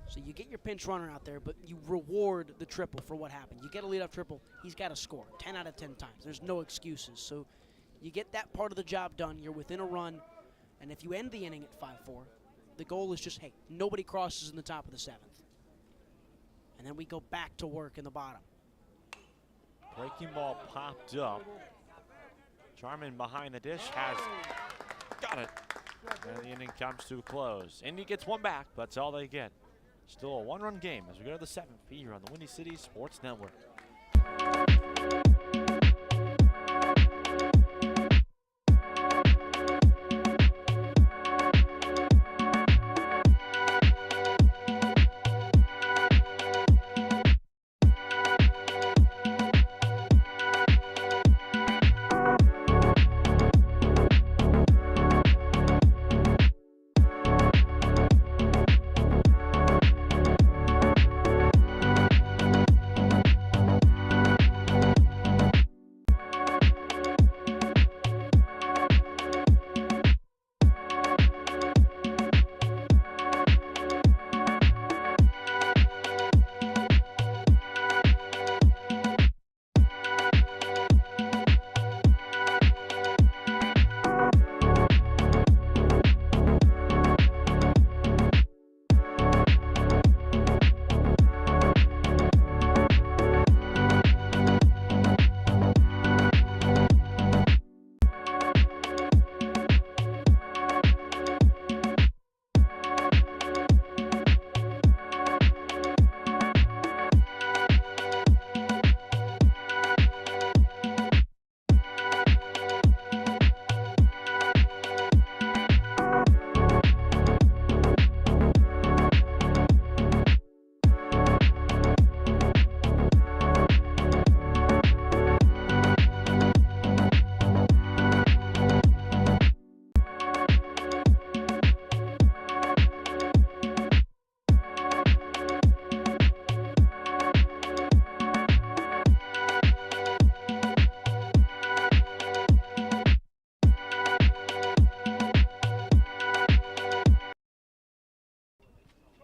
So you get your pinch runner out there, but you reward the triple for what happened. You get a leadoff triple, he's got to score 10 out of 10 times. There's no excuses. So you get that part of the job done. You're within a run. And if you end the inning at 5-4, the goal is just, hey, nobody crosses in the top of the 7th. And then we go back to work in the bottom. Breaking ball popped up. Jarman behind the dish has got it. And the inning comes to a close. Indy gets one back, but that's all they get. Still a one-run game as we go to the 7th here on the Windy City Sports Network.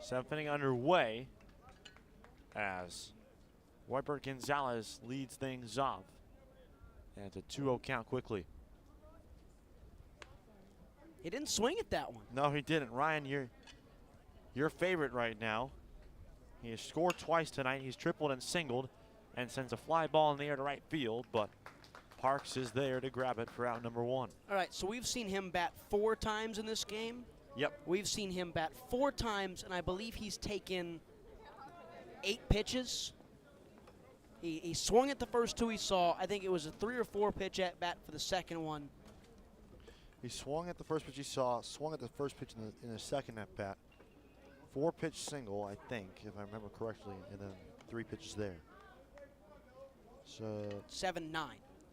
Seventh inning underway as Roybert Gonzalez leads things off. And it's a 2-0 count quickly. He didn't swing at that one. No, he didn't. Ryan, your favorite right now. He has scored twice tonight. He's tripled and singled and sends a fly ball in the air to right field, but Parks is there to grab it for out number 1. All right, so we've seen him bat 4 times in this game. Yep. We've seen him bat 4 times, and I believe he's taken 8 pitches. He swung at the first 2 he saw. I think it was a 3 or 4 pitch at bat for the second one. He swung at the first pitch he saw, swung at the first pitch in the second at bat. 4-pitch single, I think, if I remember correctly, and then 3 pitches there. So 7-9.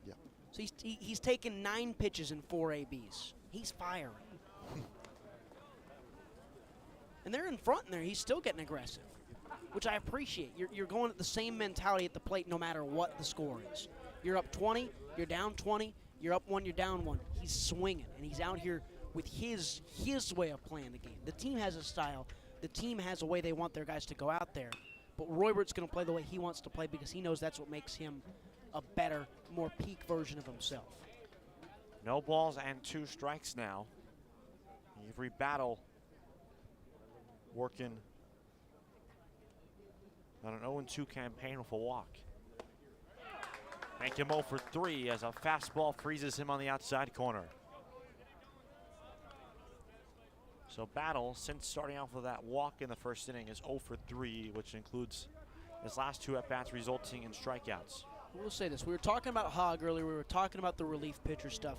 Yeah. So he's taken 9 pitches in 4 ABs. He's firing. And they're in front in there. He's still getting aggressive, which I appreciate. You're going at the same mentality at the plate no matter what the score is. You're up 20, you're down 20, you're up 1, you're down 1. He's swinging, and he's out here with his way of playing the game. The team has a style. The team has a way they want their guys to go out there. But Roybert's going to play the way he wants to play because he knows that's what makes him a better, more peak version of himself. No balls and 2 strikes now. Every battle working on an 0-2 campaign with a walk. Make him 0 for 3 as a fastball freezes him on the outside corner. So Battle, since starting off with that walk in the first inning, is 0 for 3, which includes his last 2 at-bats resulting in strikeouts. We'll say this. We were talking about Hogg earlier. We were talking about the relief pitcher stuff.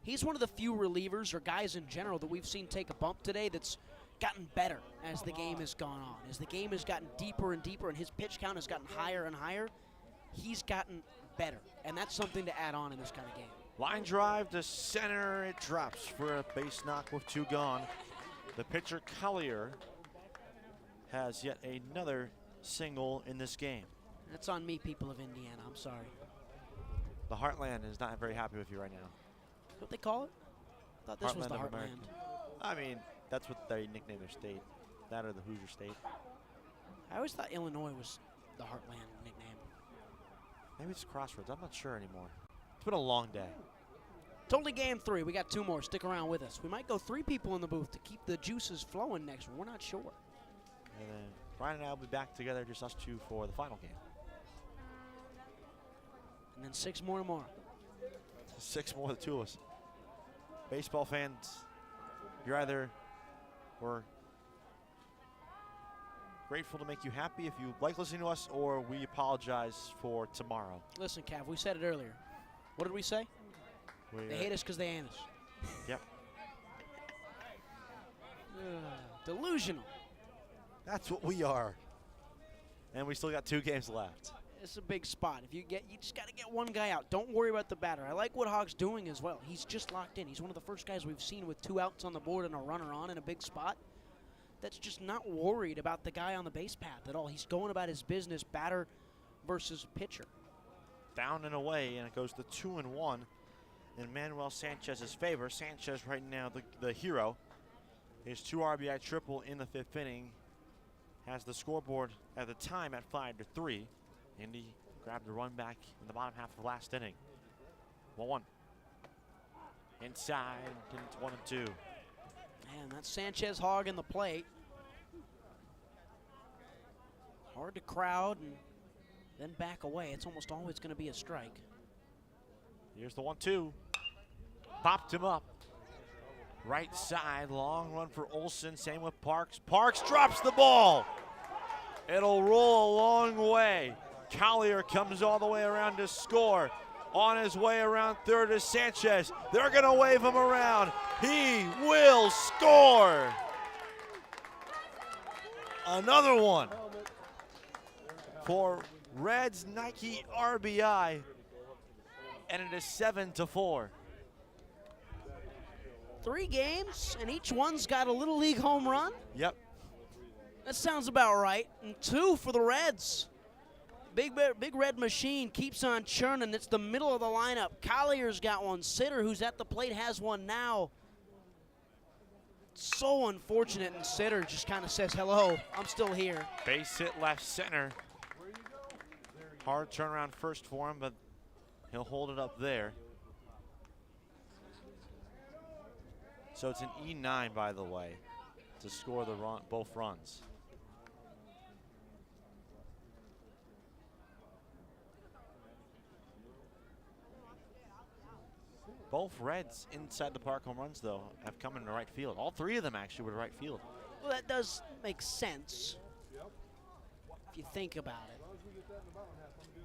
He's one of the few relievers or guys in general that we've seen take a bump today that's gotten better as the game has gone on. As the game has gotten deeper and deeper and his pitch count has gotten higher and higher, he's gotten better. And that's something to add on in this kind of game. Line drive to center. It drops for a base knock with 2 gone. The pitcher, Collier, has yet another single in this game. That's on me, people of Indiana. I'm sorry. The Heartland is not very happy with you right now. What they call it? I thought this was the of Heartland. America. I mean, that's what they nickname their state. That or the Hoosier State. I always thought Illinois was the Heartland nickname. Maybe it's Crossroads. I'm not sure anymore. It's been a long day. Totally game 3. We got 2 more. Stick around with us. We might go 3 people in the booth to keep the juices flowing next one. We're not sure. And then Brian and I will be back together, just us 2 for the final game. And then 6 more tomorrow. 6 more, the 2 of us. Baseball fans, we're grateful to make you happy if you like listening to us, or we apologize for tomorrow. Listen, Cav, we said it earlier. What did we say? They hate us because they ain't us. Yep. Delusional. That's what we are. And we still got 2 games left. It's a big spot. You just got to get one guy out. Don't worry about the batter. I like what Hog's doing as well. He's just locked in. He's one of the first guys we've seen with 2 outs on the board and a runner on in a big spot. That's just not worried about the guy on the base path at all. He's going about his business, batter versus pitcher. Down and away, and it goes to 2-1 in Manuel Sanchez's favor. Sanchez right now the hero. His 2 RBI triple in the 5th inning has the scoreboard at the time at 5-3. Indy grabbed a run back in the bottom half of the last inning. 1-1. Inside, and it's 1-2. Man, that's Sanchez hogging the plate. Hard to crowd and then back away. It's almost always going to be a strike. Here's the 1-2. Popped him up. Right side, long run for Olsen. Same with Parks. Parks drops the ball. It'll roll a long way. Collier comes all the way around to score. On his way around third is Sanchez. They're going to wave him around. He will score. Another one for Reds Nike RBI. And it is 7-4. 3 games, and each one's got a Little League home run? Yep. That sounds about right. And 2 for the Reds. Big Red Machine keeps on churning. It's the middle of the lineup. Collier's got one. Sitter, who's at the plate, has one now. So unfortunate, and Sitter just kind of says, hello, I'm still here. Base hit left center. Hard turnaround first for him, but he'll hold it up there. So it's an E9, by the way, to score the both runs. Both Reds inside the park home runs, though, have come into right field. All 3 of them actually were to right field. Well, that does make sense if you think about it.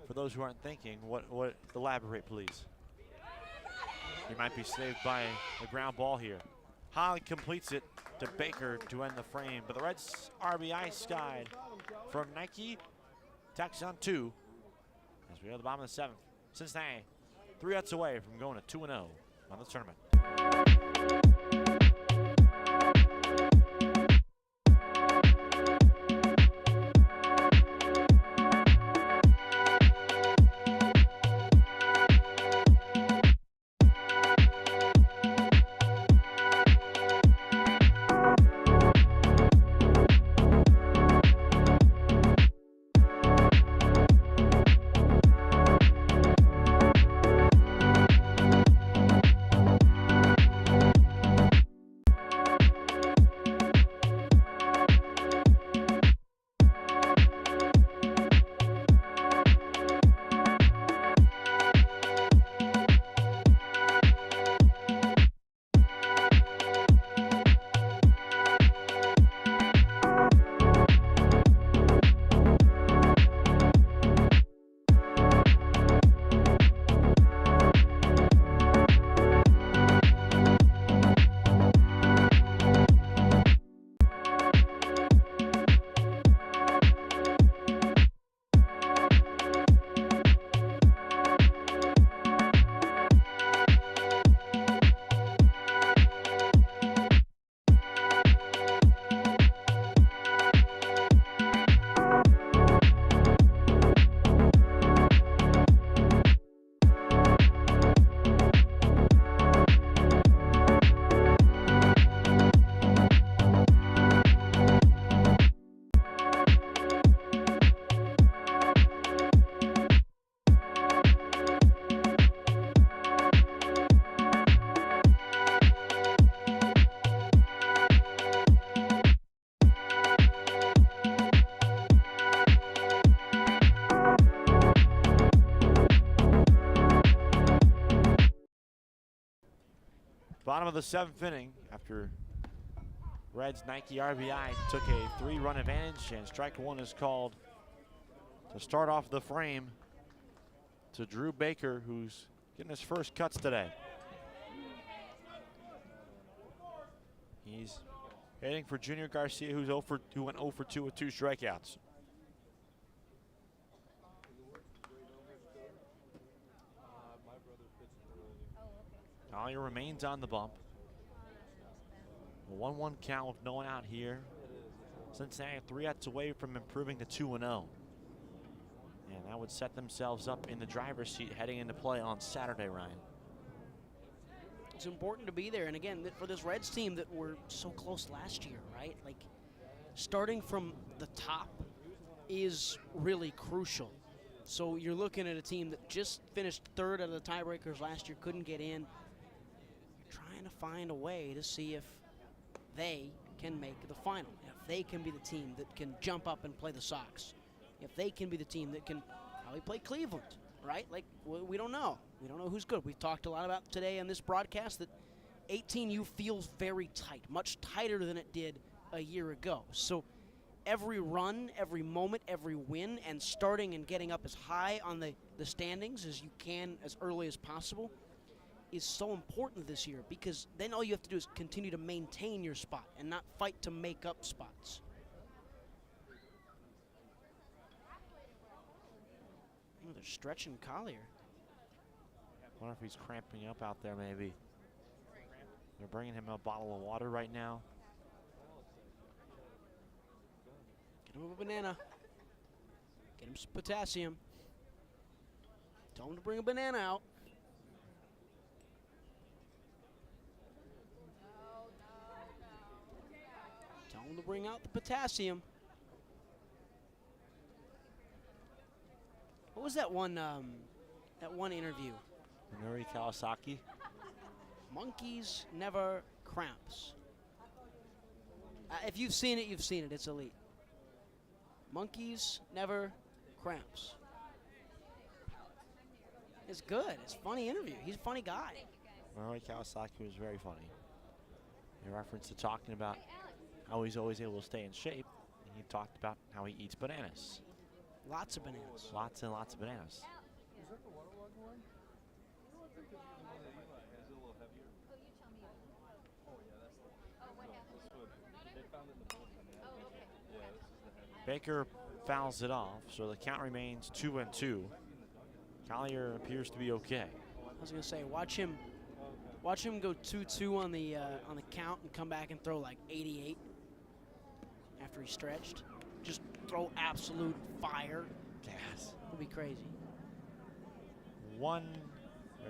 For those who aren't thinking, what elaborate, please. He might be saved by a ground ball here. Holly completes it to Baker to end the frame, but the Reds RBI skied from Nike. Tacks on 2 as we are at the bottom of the 7th. Cincinnati 3 outs away from going to 2-0 on the tournament. Bottom of the 7th inning after Reds Nike RBI took a 3-run advantage, and strike one is called to start off the frame to Drew Baker, who's getting his first cuts today. He's heading for Junior Garcia, who went 0 for 2 with 2 strikeouts. Collier remains on the bump. A 1-1 count with no one out here. Cincinnati 3 outs away from improving to 2-0. And that would set themselves up in the driver's seat heading into play on Saturday, Ryan. It's important to be there. And again, for this Reds team that were so close last year, right? Like, starting from the top is really crucial. So you're looking at a team that just finished 3rd out of the tiebreakers last year, couldn't get in. You're trying to find a way to see if they can make the final, if they can be the team that can jump up and play the Sox, if they can be the team that can probably play Cleveland, right? Like, we don't know. We don't know who's good. We've talked a lot about today on this broadcast that 18U feels very tight, much tighter than it did a year ago. So every run, every moment, every win, and starting and getting up as high on the standings as you can as early as possible is so important this year, because then all you have to do is continue to maintain your spot and not fight to make up spots. Oh, they're stretching Collier. I wonder if he's cramping up out there, maybe. They're bringing him a bottle of water right now. Get him a banana. Get him some potassium. Tell him to bring a banana out. Tell him to bring out the potassium. What was that one interview? Nuri Kawasaki. Monkeys never cramps. If you've seen it, you've seen it. It's elite. Monkeys never cramps. It's good. It's a funny interview. He's a funny guy. Nuri Kawasaki was very funny. In reference to talking about how he's always able to stay in shape, and he talked about how he eats bananas. Lots of bananas. Lots and lots of bananas. Baker fouls it off, so the count remains 2-2. Collier appears to be okay. I was gonna say, watch him go 2-2 on the count and come back and throw like 88 after he stretched. Just throw absolute fire. Yes. It'll be crazy.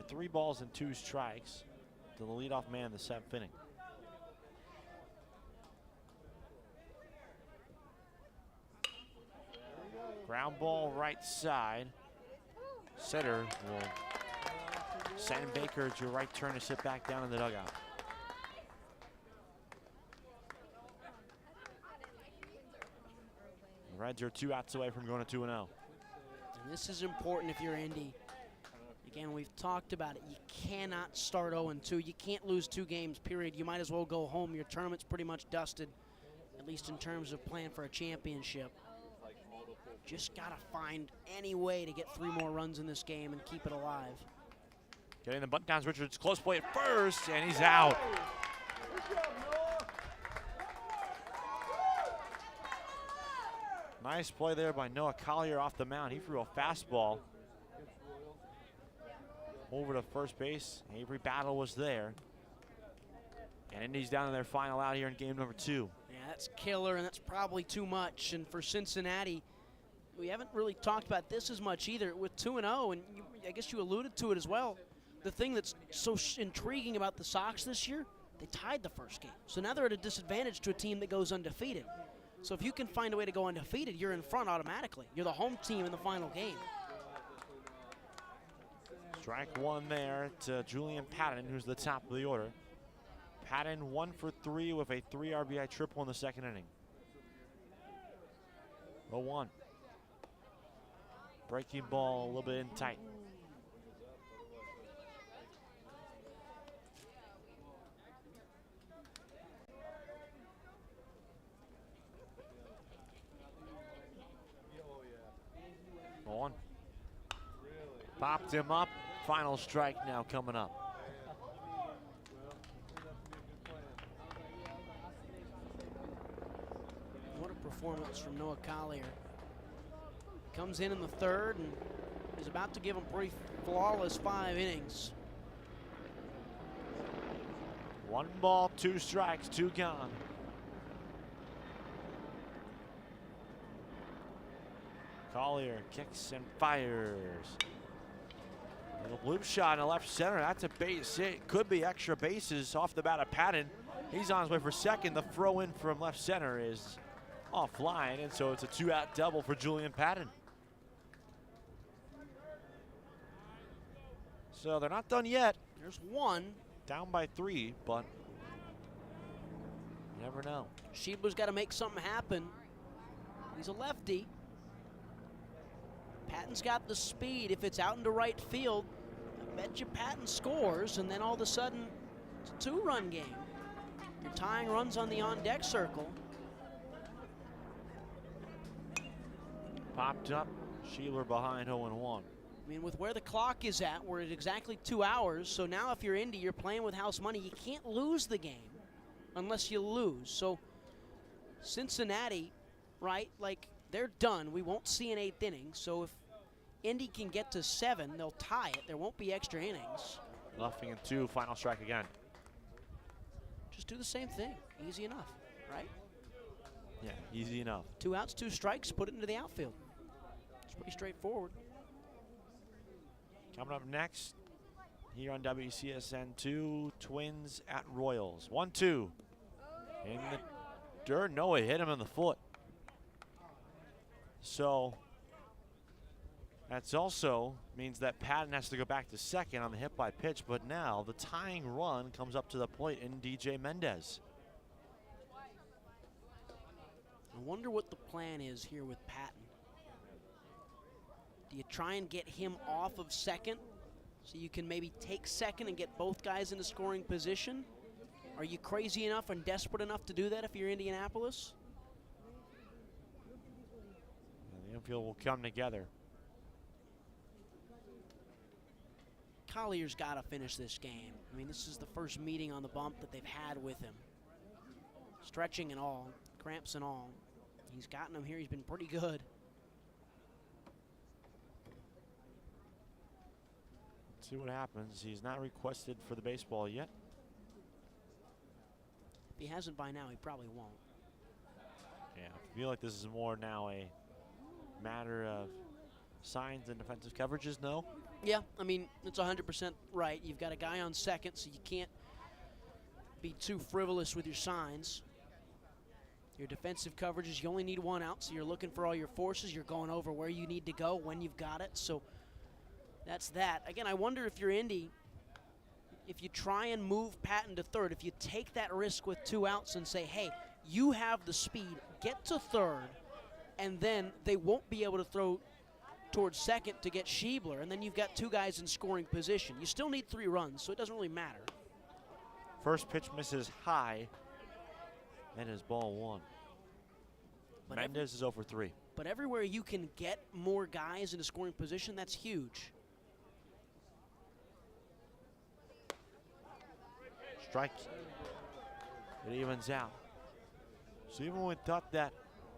3 balls and 2 strikes to the leadoff man in the 7th inning. Ground ball right side. Sitter will send Baker to a right turn to sit back down in the dugout. The Reds are 2 outs away from going to 2-0. And this is important if you're Indy. Again, we've talked about it. You cannot start 0-2. You can't lose 2 games, period. You might as well go home. Your tournament's pretty much dusted, at least in terms of playing for a championship. Just got to find any way to get 3 more runs in this game and keep it alive. Getting the bunt down, Richards. Close play at first, and he's out. Nice play there by Noah Collier off the mound. He threw a fastball over to first base. Avery Battle was there. And Indy's down to their final out here in game number 2. Yeah, that's killer, and that's probably too much. And for Cincinnati, we haven't really talked about this as much either. With 2-0, and I guess you alluded to it as well, the thing that's so intriguing about the Sox this year, they tied the first game. So now they're at a disadvantage to a team that goes undefeated. So if you can find a way to go undefeated, you're in front automatically. You're the home team in the final game. Strike 1 there to Julian Patton, who's the top of the order. Patton 1 for 3 with a 3 RBI triple in the 2nd inning. 0-1. Breaking ball a little bit in tight. Popped him up. Final strike now coming up. What a performance from Noah Collier. Comes in the third and is about to give him pretty flawless 5 innings. 1 ball, 2 strikes, 2 gone. Collier kicks and fires. Little bloop shot in the left center. That's a base hit. Could be extra bases off the bat of Patton. He's on his way for second. The throw in from left center is offline, and so it's a 2-out double for Julian Patton. So they're not done yet. There's 1. Down by 3, but you never know. Schiebler's got to make something happen. He's a lefty. Patton's got the speed. If it's out into right field, I bet you Patton scores, and then all of a sudden, it's a 2-run game. You're tying runs on the on-deck circle. Popped up, Schiebler behind 0-1. I mean, with where the clock is at, we're at exactly 2 hours. So now if you're Indy, you're playing with house money. You can't lose the game unless you lose. So Cincinnati, right, like they're done. We won't see an 8th inning. So if Indy can get to 7, they'll tie it. There won't be extra innings. Luffing in 2, final strike again. Just do the same thing. Easy enough, right? Yeah, easy enough. 2 outs, 2 strikes, put it into the outfield. It's pretty straightforward. Coming up next, here on WCSN2, Twins at Royals. 1-2. In the dirt. No, it hit him in the foot. So that's also means that Patton has to go back to second on the hit by pitch, but now the tying run comes up to the plate in DJ Mendez. I wonder what the plan is here with Patton. Do you try and get him off of second so you can maybe take second and get both guys into scoring position? Are you crazy enough and desperate enough to do that if you're Indianapolis? And the infield will come together. Collier's got to finish this game. I mean, this is the first meeting on the bump that they've had with him. Stretching and all, cramps and all. He's gotten them here. He's been pretty good. Let's see what happens. He's not requested for the baseball yet. If he hasn't by now, he probably won't. Yeah, I feel like this is more now a matter of signs and defensive coverages, no? Yeah, I mean, it's 100% right. You've got a guy on second, so you can't be too frivolous with your signs. Your defensive coverages, you only need 1 out, so you're looking for all your forces. You're going over where you need to go when you've got it. So that's that. Again, I wonder if you're Indy, if you try and move Patton to third, if you take that risk with 2 outs and say, hey, you have the speed, get to third, and then they won't be able to throw towards second to get Schiebler, and then you've got 2 guys in scoring position. You still need 3 runs, so it doesn't really matter. First pitch misses high, and is ball 1. But Mendez is 0 for 3. But everywhere you can get more guys into scoring position, that's huge. Strike. It evens out. So even when we thought that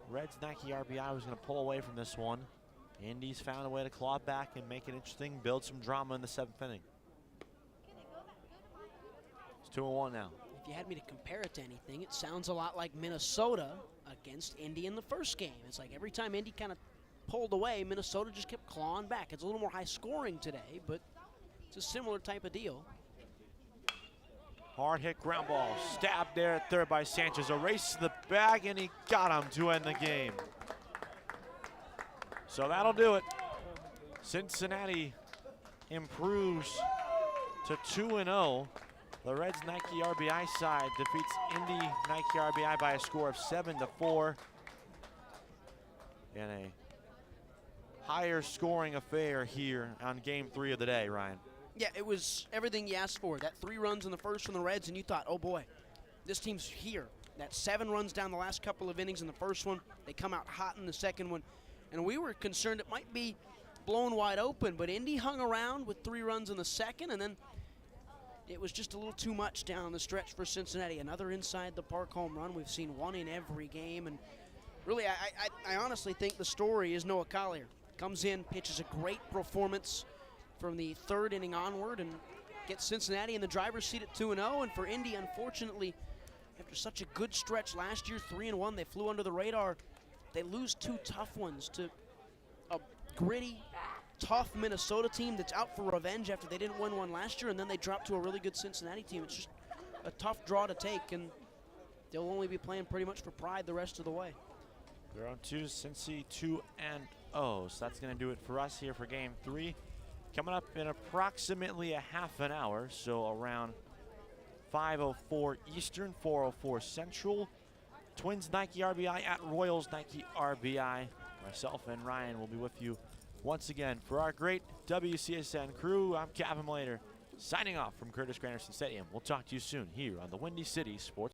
Reds Nike RBI was going to pull away from this one, Indy's found a way to claw back and make it interesting, build some drama in the 7th inning. It's 2-1 now. If you had me to compare it to anything, it sounds a lot like Minnesota against Indy in the first game. It's like every time Indy kind of pulled away, Minnesota just kept clawing back. It's a little more high scoring today, but it's a similar type of deal. Hard hit ground ball, stabbed there at third by Sanchez. A race to the bag, and he got him to end the game. So that'll do it. Cincinnati improves to 2-0. The Reds Nike RBI side defeats Indy Nike RBI by a score of 7-4 in a higher scoring affair here on game 3 of the day, Ryan. Yeah, it was everything you asked for. That 3 runs in the first from the Reds, and you thought, oh boy, this team's here. That 7 runs down the last couple of innings in the first one. They come out hot in the second one. And we were concerned it might be blown wide open, but Indy hung around with 3 runs in the second, and then it was just a little too much down the stretch for Cincinnati. Another inside the park home run. We've seen one in every game, and really, I honestly think the story is Noah Collier. Comes in, pitches a great performance from the 3rd inning onward, and gets Cincinnati in the driver's seat at 2-0. And for Indy, unfortunately, after such a good stretch last year, 3-1, they flew under the radar. They lose 2 tough ones to a gritty, tough Minnesota team that's out for revenge after they didn't win one last year, and then they drop to a really good Cincinnati team. It's just a tough draw to take, and they'll only be playing pretty much for pride the rest of the way. They're on 2, Cincy 2-0. So that's going to do it for us here for game 3. Coming up in approximately a half an hour, so around 5:04 Eastern, 4:04 Central. Twins Nike RBI at Royals Nike RBI. Myself and Ryan will be with you once again for our great WCSN crew. I'm Kevin Later, signing off from Curtis Granderson Stadium. We'll talk to you soon here on the Windy City Sports